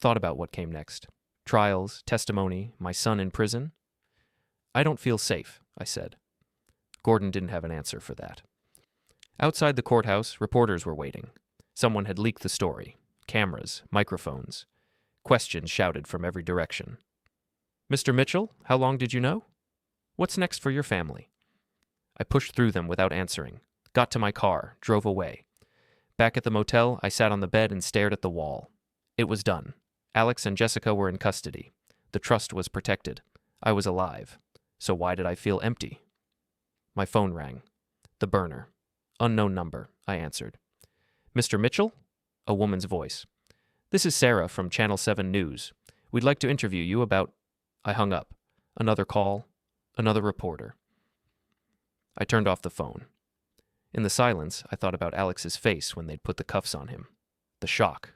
thought about what came next. Trials, testimony, my son in prison. I don't feel safe, I said. Gordon didn't have an answer for that. Outside the courthouse, reporters were waiting. Someone had leaked the story. Cameras, microphones. Questions shouted from every direction. Mr. Mitchell, how long did you know? What's next for your family? I pushed through them without answering, got to my car, drove away. Back at the motel, I sat on the bed and stared at the wall. It was done. Alex and Jessica were in custody. The trust was protected. I was alive. So why did I feel empty? My phone rang. The burner. Unknown number, I answered. Mr. Mitchell? A woman's voice. This is Sarah from Channel 7 News. We'd like to interview you about... I hung up. Another call. Another reporter. I turned off the phone. In the silence, I thought about Alex's face when they'd put the cuffs on him. The shock.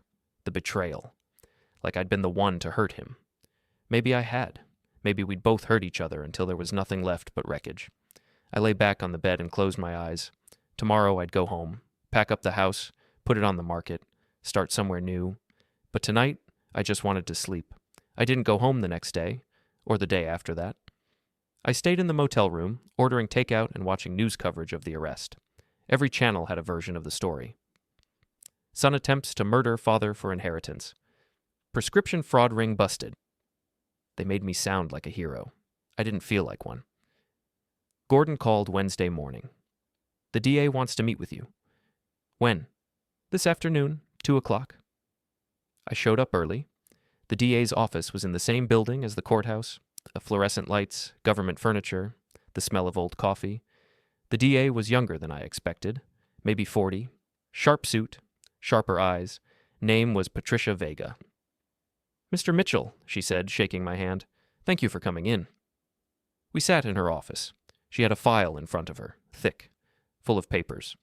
The betrayal. Like I'd been the one to hurt him. Maybe I had. Maybe we'd both hurt each other until there was nothing left but wreckage. I lay back on the bed and closed my eyes. Tomorrow I'd go home, pack up the house, put it on the market, start somewhere new. But tonight, I just wanted to sleep. I didn't go home the next day, or the day after that. I stayed in the motel room, ordering takeout and watching news coverage of the arrest. Every channel had a version of the story. Son attempts to murder father for inheritance. Prescription fraud ring busted. They made me sound like a hero. I didn't feel like one. Gordon called Wednesday morning. The DA wants to meet with you. When? This afternoon, 2 o'clock. I showed up early. The DA's office was in the same building as the courthouse. Fluorescent lights, government furniture, the smell of old coffee. The DA was younger than I expected, maybe 40. Sharp suit, sharper eyes. Name was Patricia Vega. Mr. Mitchell, she said, shaking my hand. Thank you for coming in. We sat in her office. She had a file in front of her, thick, full of papers.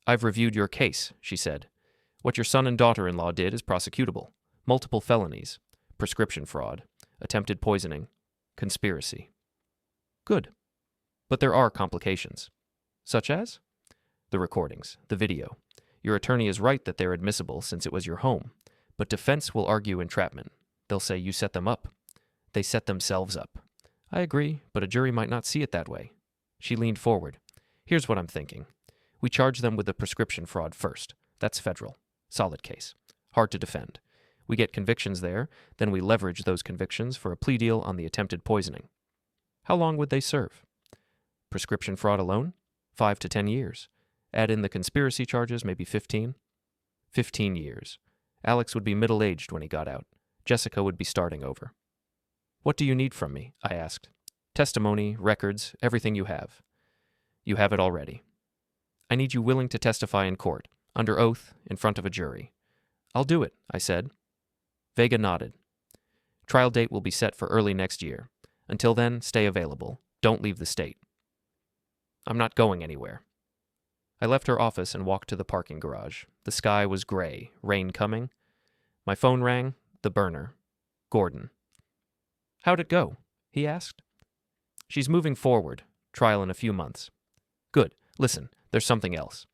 I've reviewed your case, she said. What your son and daughter-in-law did is prosecutable. Multiple felonies, prescription fraud, attempted poisoning, conspiracy. Good. But there are complications. Such as? The recordings, the video. Your attorney is right that they're admissible since it was your home. But defense will argue entrapment. They'll say you set them up. They set themselves up. I agree, but a jury might not see it that way. She leaned forward. Here's what I'm thinking. We charge them with the prescription fraud first. That's federal. Solid case. Hard to defend. We get convictions there, then we leverage those convictions for a plea deal on the attempted poisoning. How long would they serve? Prescription fraud alone? 5 to 10 years. Add in the conspiracy charges, maybe 15. 15 years. Alex would be middle-aged when he got out. Jessica would be starting over. What do you need from me? I asked. Testimony, records, everything you have. You have it already. I need you willing to testify in court, under oath, in front of a jury. I'll do it, I said. Vega nodded. Trial date will be set for early next year. Until then, stay available. Don't leave the state. I'm not going anywhere. I left her office and walked to the parking garage. The sky was gray, rain coming. My phone rang, the burner. Gordon. How'd it go? He asked. She's moving forward. Trial in a few months. Good. Listen, there's something else.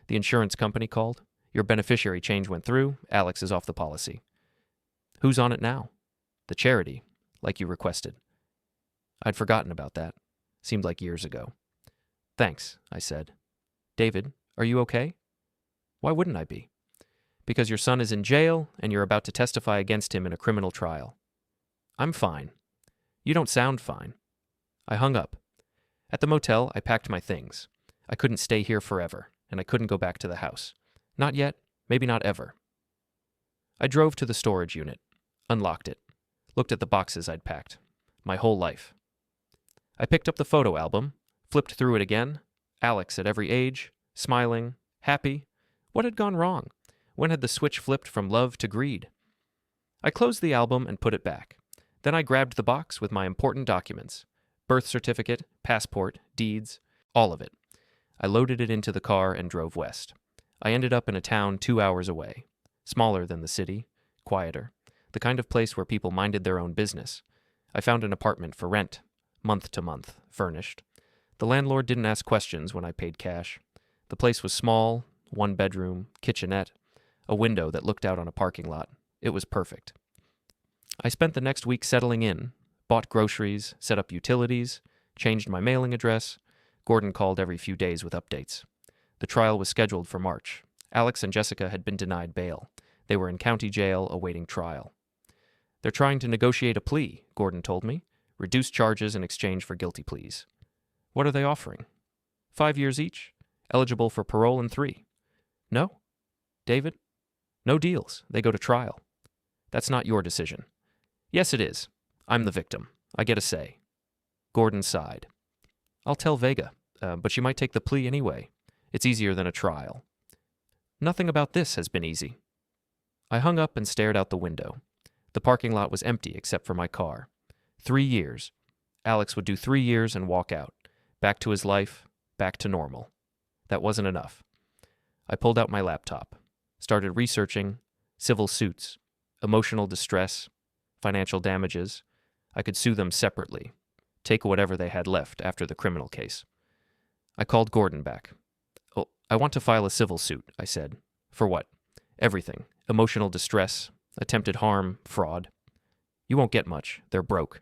The insurance company called. Your beneficiary change went through. Alex is off the policy. Who's on it now? The charity, like you requested. I'd forgotten about that. Seemed like years ago. Thanks, I said. David, are you okay? Why wouldn't I be? Because your son is in jail and you're about to testify against him in a criminal trial. I'm fine. You don't sound fine. I hung up. At the motel, I packed my things. I couldn't stay here forever, and I couldn't go back to the house. Not yet, maybe not ever. I drove to the storage unit, unlocked it, looked at the boxes I'd packed. My whole life. I picked up the photo album, flipped through it again. Alex at every age, smiling, happy. What had gone wrong? When had the switch flipped from love to greed? I closed the album and put it back. Then I grabbed the box with my important documents. Birth certificate, passport, deeds, all of it. I loaded it into the car and drove west. I ended up in a town 2 hours away. Smaller than the city, quieter. The kind of place where people minded their own business. I found an apartment for rent, month to month, furnished. The landlord didn't ask questions when I paid cash. The place was small, 1 bedroom, kitchenette, a window that looked out on a parking lot. It was perfect. I spent the next week settling in, bought groceries, set up utilities, changed my mailing address. Gordon called every few days with updates. The trial was scheduled for March. Alex and Jessica had been denied bail. They were in county jail awaiting trial. They're trying to negotiate a plea, Gordon told me. Reduce charges in exchange for guilty pleas. What are they offering? 5 years each? Eligible for parole in 3. No? David? No deals. They go to trial. That's not your decision. Yes, it is. I'm the victim. I get a say. Gordon sighed. I'll tell Vega, but she might take the plea anyway. It's easier than a trial. Nothing about this has been easy. I hung up and stared out the window. The parking lot was empty except for my car. 3 years. Alex would do 3 years and walk out. Back to his life, back to normal. That wasn't enough. I pulled out my laptop, started researching civil suits, emotional distress, financial damages. I could sue them separately, take whatever they had left after the criminal case. I called Gordon back. Oh, I want to file a civil suit, I said. For what? Everything. Emotional distress, attempted harm, fraud. You won't get much. They're broke.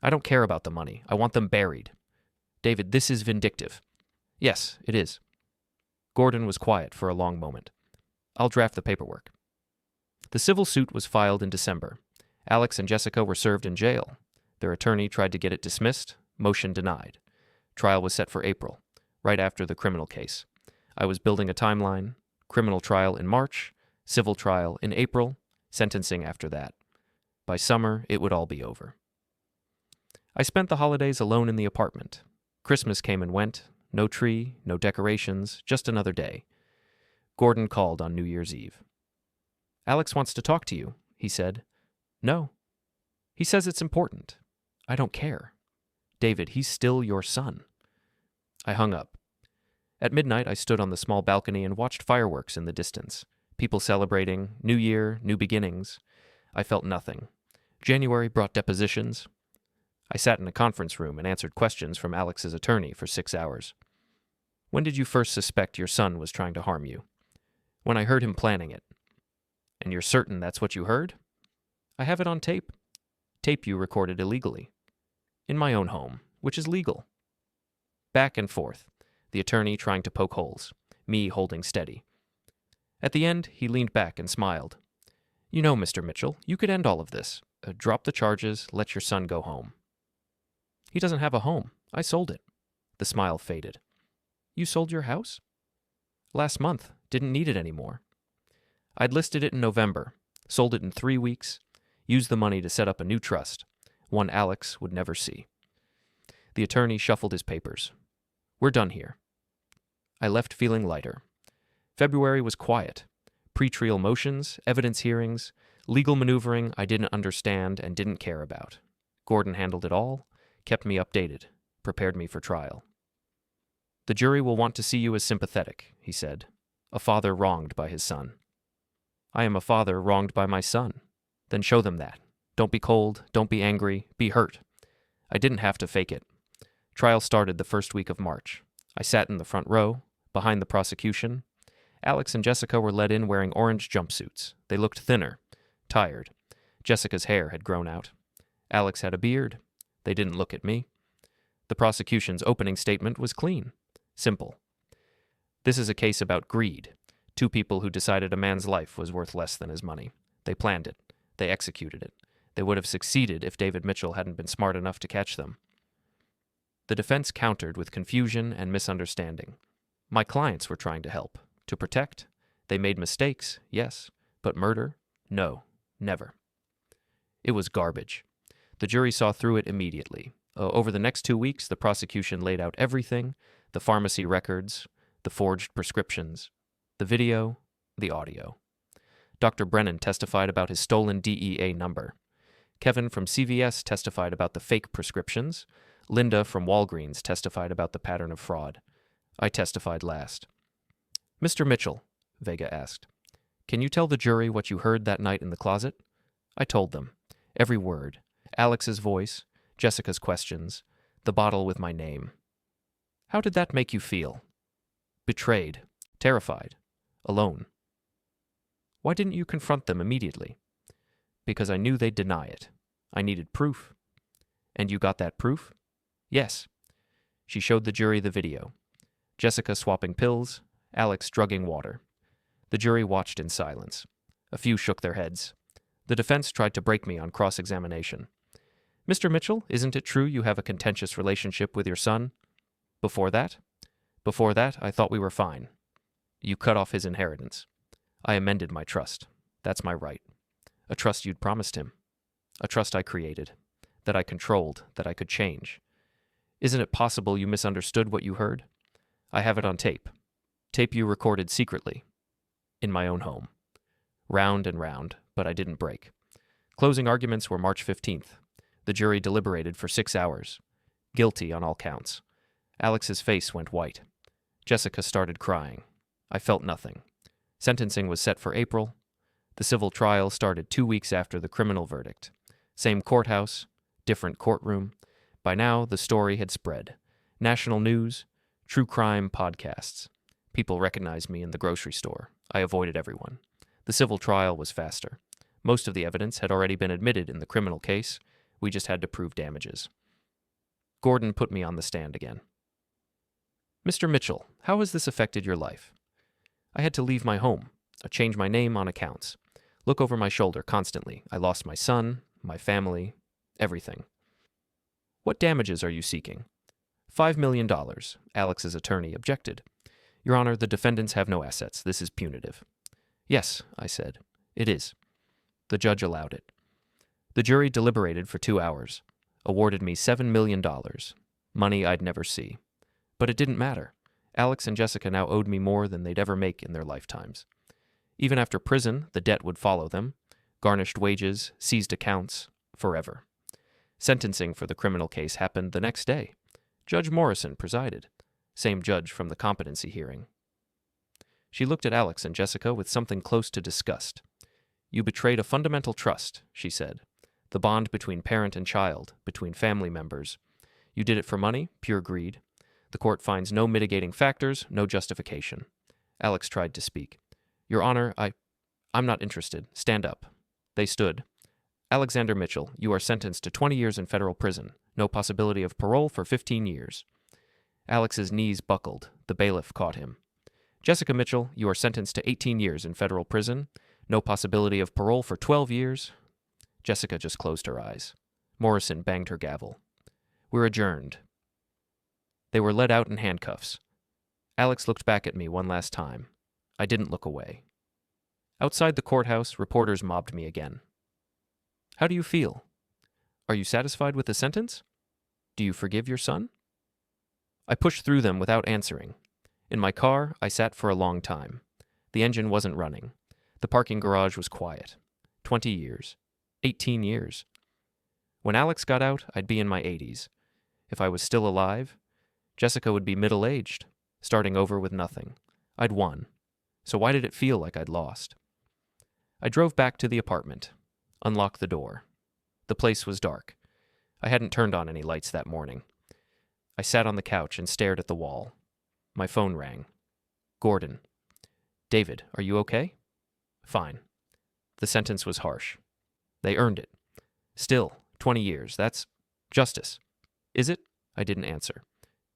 I don't care about the money. I want them buried. David, this is vindictive. Yes, it is. Gordon was quiet for a long moment. I'll draft the paperwork. The civil suit was filed in December. Alex and Jessica were served in jail. Their attorney tried to get it dismissed. Motion denied. Trial was set for April, right after the criminal case. I was building a timeline. Criminal trial in March, civil trial in April, sentencing after that. By summer, it would all be over. I spent the holidays alone in the apartment. Christmas came and went. No tree, no decorations, just another day. Gordon called on New Year's Eve. Alex wants to talk to you, he said. No. He says it's important. I don't care. David, he's still your son. I hung up. At midnight, I stood on the small balcony and watched fireworks in the distance. People celebrating, New Year, new beginnings. I felt nothing. January brought depositions. I sat in a conference room and answered questions from Alex's attorney for 6 hours. When did you first suspect your son was trying to harm you? When I heard him planning it. And you're certain that's what you heard? I have it on tape. Tape you recorded illegally. In my own home, which is legal. Back and forth, the attorney trying to poke holes, me holding steady. At the end, he leaned back and smiled. You know, Mr. Mitchell, you could end all of this. Drop the charges, let your son go home. He doesn't have a home. I sold it. The smile faded. You sold your house? Last month. Didn't need it anymore. I'd listed it in November, sold it in 3 weeks, used the money to set up a new trust, one Alex would never see. The attorney shuffled his papers. We're done here. I left feeling lighter. February was quiet. Pre-trial motions, evidence hearings, legal maneuvering I didn't understand and didn't care about. Gordon handled it all, kept me updated, prepared me for trial. The jury will want to see you as sympathetic, he said, a father wronged by his son. I am a father wronged by my son. Then show them that. Don't be cold, don't be angry, be hurt. I didn't have to fake it. Trial started the first week of March. I sat in the front row, behind the prosecution. Alex and Jessica were led in wearing orange jumpsuits. They looked thinner, tired. Jessica's hair had grown out. Alex had a beard. They didn't look at me. The prosecution's opening statement was clean, simple. This is a case about greed. Two people who decided a man's life was worth less than his money. They planned it. They executed it. They would have succeeded if David Mitchell hadn't been smart enough to catch them. The defense countered with confusion and misunderstanding. My clients were trying to help, to protect. They made mistakes, yes, but murder? No, never. It was garbage. The jury saw through it immediately. Over the next 2 weeks, the prosecution laid out everything, the pharmacy records, the forged prescriptions, the video, the audio. Dr. Brennan testified about his stolen DEA number. Kevin from CVS testified about the fake prescriptions. Linda from Walgreens testified about the pattern of fraud. I testified last. Mr. Mitchell, Vega asked, can you tell the jury what you heard that night in the closet? I told them. Every word. Alex's voice, Jessica's questions, the bottle with my name. How did that make you feel? Betrayed, terrified, alone. Why didn't you confront them immediately? Because I knew they'd deny it. I needed proof. And you got that proof? Yes. She showed the jury the video. Jessica swapping pills, Alex drugging water. The jury watched in silence. A few shook their heads. The defense tried to break me on cross-examination. Mr. Mitchell, isn't it true you have a contentious relationship with your son? Before that? Before that, I thought we were fine. You cut off his inheritance. I amended my trust. That's my right. A trust you'd promised him. A trust I created. That I controlled. That I could change. Isn't it possible you misunderstood what you heard? I have it on tape. Tape you recorded secretly. In my own home. Round and round, but I didn't break. Closing arguments were March 15th. The jury deliberated for 6 hours. Guilty on all counts. Alex's face went white. Jessica started crying. I felt nothing. Sentencing was set for April. The civil trial started 2 weeks after the criminal verdict. Same courthouse, different courtroom. By now, the story had spread. National news, true crime podcasts. People recognized me in the grocery store. I avoided everyone. The civil trial was faster. Most of the evidence had already been admitted in the criminal case. We just had to prove damages. Gordon put me on the stand again. Mr. Mitchell, how has this affected your life? I had to leave my home, change my name on accounts, look over my shoulder constantly. I lost my son, my family, everything. What damages are you seeking? $5 million, Alex's attorney objected. Your Honor, the defendants have no assets. This is punitive. Yes, I said. It is. The judge allowed it. The jury deliberated for 2 hours, awarded me $7 million, money I'd never see. But it didn't matter. Alex and Jessica now owed me more than they'd ever make in their lifetimes. Even after prison, the debt would follow them, garnished wages, seized accounts, forever. Sentencing for the criminal case happened the next day. Judge Morrison presided, same judge from the competency hearing. She looked at Alex and Jessica with something close to disgust. You betrayed a fundamental trust, she said. The bond between parent and child, between family members. You did it for money, pure greed. The court finds no mitigating factors, no justification. Alex tried to speak. Your Honor, I'm not interested. Stand up. They stood. Alexander Mitchell, you are sentenced to 20 years in federal prison. No possibility of parole for 15 years. Alex's knees buckled. The bailiff caught him. Jessica Mitchell, you are sentenced to 18 years in federal prison. No possibility of parole for 12 years. Jessica just closed her eyes. Morrison banged her gavel. We're adjourned. They were led out in handcuffs. Alex looked back at me one last time. I didn't look away. Outside the courthouse, reporters mobbed me again. How do you feel? Are you satisfied with the sentence? Do you forgive your son? I pushed through them without answering. In my car, I sat for a long time. The engine wasn't running. The parking garage was quiet. 20 years. 18 years. When Alex got out, I'd be in my 80s. If I was still alive, Jessica would be middle-aged. starting over with nothing. I'd won. So why did it feel like I'd lost? I drove back to the apartment, unlocked the door. The place was dark. I hadn't turned on any lights that morning. I sat on the couch and stared at the wall. My phone rang. Gordon. David, are you okay? Fine. The sentence was harsh. They earned it. Still, 20 years, that's justice. Is it? I didn't answer.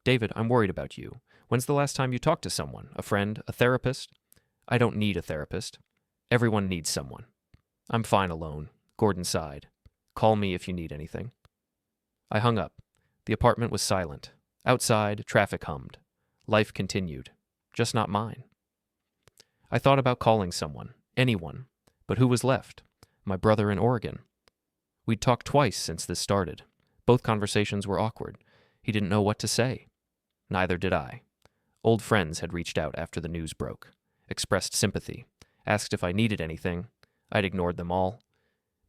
David, I'm worried about you. When's the last time you talked to someone? A friend? A therapist? I don't need a therapist. Everyone needs someone. I'm fine alone. Gordon sighed. Call me if you need anything. I hung up. The apartment was silent. Outside, traffic hummed. Life continued. Just not mine. I thought about calling someone. Anyone. But who was left? My brother in Oregon. We'd talked twice since this started. Both conversations were awkward. He didn't know what to say. Neither did I. Old friends had reached out after the news broke, expressed sympathy, asked if I needed anything. I'd ignored them all.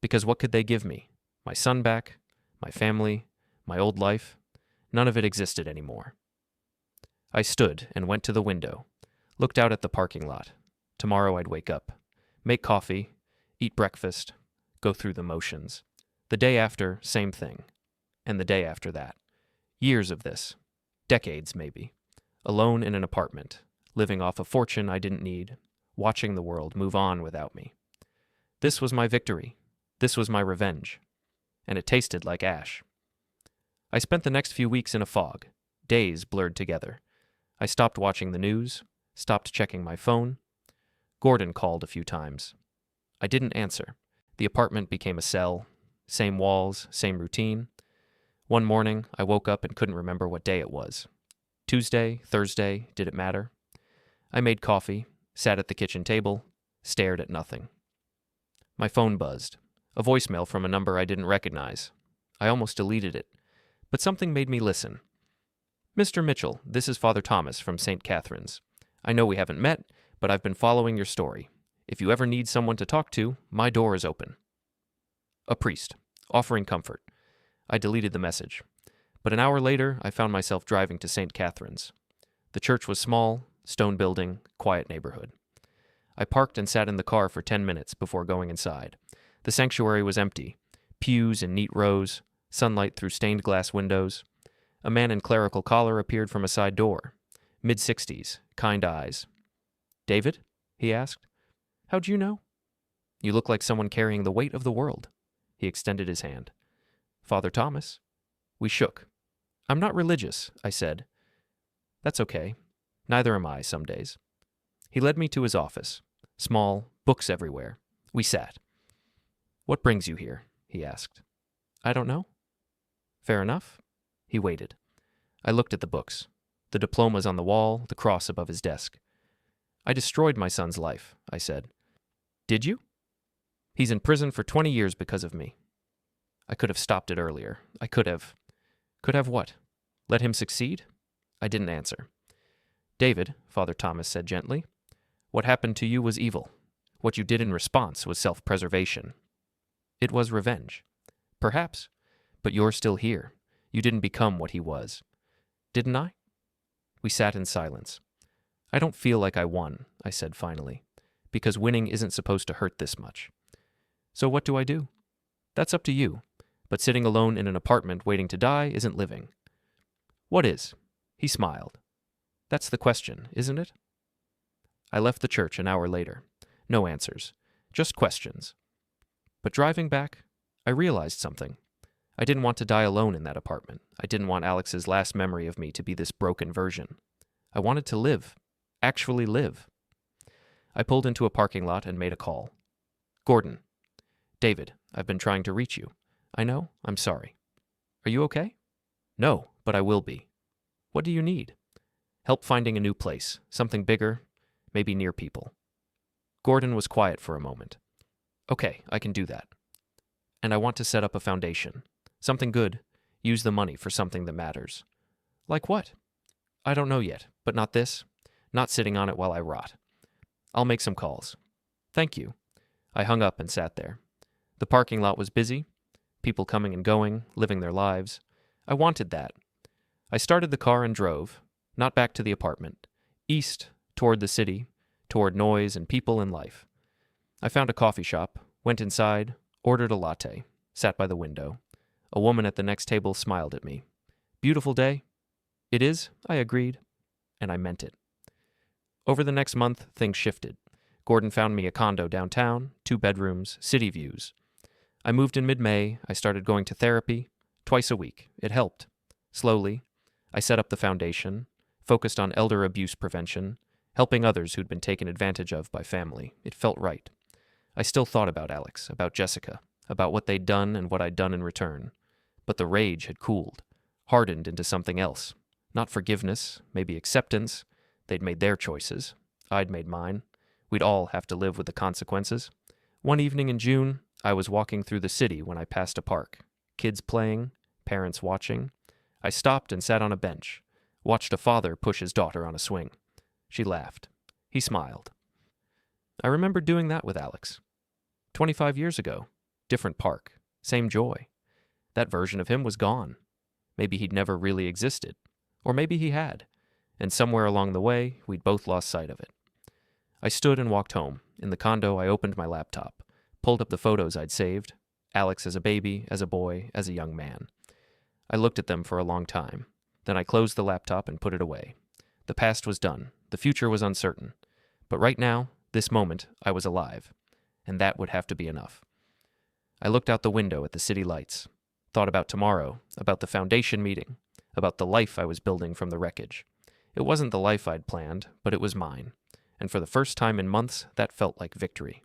Because what could they give me? My son back? My family? My old life? None of it existed anymore. I stood and went to the window, looked out at the parking lot. Tomorrow I'd wake up, make coffee, eat breakfast, go through the motions. The day after, same thing. And the day after that. Years of this. Decades, maybe. Alone in an apartment, living off a fortune I didn't need, watching the world move on without me. This was my victory. This was my revenge. And it tasted like ash. I spent the next few weeks in a fog. Days blurred together. I stopped watching the news, stopped checking my phone. Gordon called a few times. I didn't answer. The apartment became a cell. Same walls, same routine. One morning, I woke up and couldn't remember what day it was. Tuesday, Thursday, did it matter? I made coffee, sat at the kitchen table, stared at nothing. My phone buzzed. A voicemail from a number I didn't recognize. I almost deleted it, but something made me listen. Mr. Mitchell, this is Father Thomas from St. Catherine's. I know we haven't met, but I've been following your story. If you ever need someone to talk to, my door is open. A priest, offering comfort. I deleted the message. But an hour later, I found myself driving to St. Catherine's. The church was small, stone building, quiet neighborhood. I parked and sat in the car for 10 minutes before going inside. The sanctuary was empty. Pews in neat rows, sunlight through stained glass windows. A man in clerical collar appeared from a side door. Mid-60s, kind eyes. David? He asked. How'd you know? You look like someone carrying the weight of the world. He extended his hand. Father Thomas. We shook. I'm not religious, I said. That's okay. Neither am I some days. He led me to his office. Small, books everywhere. We sat. What brings you here? He asked. I don't know. Fair enough. He waited. I looked at the books. The diplomas on the wall, the cross above his desk. I destroyed my son's life, I said. Did you? He's in prison for 20 years because of me. I could have stopped it earlier. I could have. Could have what? Let him succeed? I didn't answer. David, Father Thomas said gently, what happened to you was evil. What you did in response was self-preservation. It was revenge. Perhaps. But you're still here. You didn't become what he was. Didn't I? We sat in silence. I don't feel like I won, I said finally, because winning isn't supposed to hurt this much. So what do I do? That's up to you. But sitting alone in an apartment waiting to die isn't living. What is? He smiled. That's the question, isn't it? I left the church an hour later. No answers. Just questions. But driving back, I realized something. I didn't want to die alone in that apartment. I didn't want Alex's last memory of me to be this broken version. I wanted to live. Actually live. I pulled into a parking lot and made a call. Gordon. David, I've been trying to reach you. I know. I'm sorry. Are you okay? No, but I will be. What do you need? Help finding a new place, something bigger, maybe near people. Gordon was quiet for a moment. Okay, I can do that. And I want to set up a foundation. Something good. Use the money for something that matters. Like what? I don't know yet, but not this. Not sitting on it while I rot. I'll make some calls. Thank you. I hung up and sat there. The parking lot was busy. People coming and going, living their lives. I wanted that. I started the car and drove. Not back to the apartment. East, toward the city, toward noise and people and life. I found a coffee shop, went inside, ordered a latte, sat by the window. A woman at the next table smiled at me. Beautiful day? It is, I agreed, and I meant it. Over the next month, things shifted. Gordon found me a condo downtown, 2 bedrooms, city views. I moved in mid-May. I started going to therapy, twice a week. It helped. Slowly, I set up the foundation, focused on elder abuse prevention, helping others who'd been taken advantage of by family. It felt right. I still thought about Alex, about Jessica, about what they'd done and what I'd done in return. But the rage had cooled, hardened into something else. Not forgiveness, maybe acceptance. They'd made their choices. I'd made mine. We'd all have to live with the consequences. One evening in June, I was walking through the city when I passed a park. Kids playing, parents watching. I stopped and sat on a bench, watched a father push his daughter on a swing. She laughed. He smiled. I remember doing that with Alex. 25 years ago. Different park. Same joy. That version of him was gone. Maybe he'd never really existed. Or maybe he had. And somewhere along the way, we'd both lost sight of it. I stood and walked home. In the condo, I opened my laptop, pulled up the photos I'd saved. Alex as a baby, as a boy, as a young man. I looked at them for a long time. Then I closed the laptop and put it away. The past was done. The future was uncertain. But right now, this moment, I was alive. And that would have to be enough. I looked out the window at the city lights. Thought about tomorrow, about the foundation meeting, about the life I was building from the wreckage. It wasn't the life I'd planned, but it was mine. And for the first time in months, that felt like victory.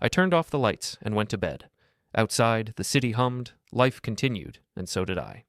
I turned off the lights and went to bed. Outside, the city hummed, life continued, and so did I.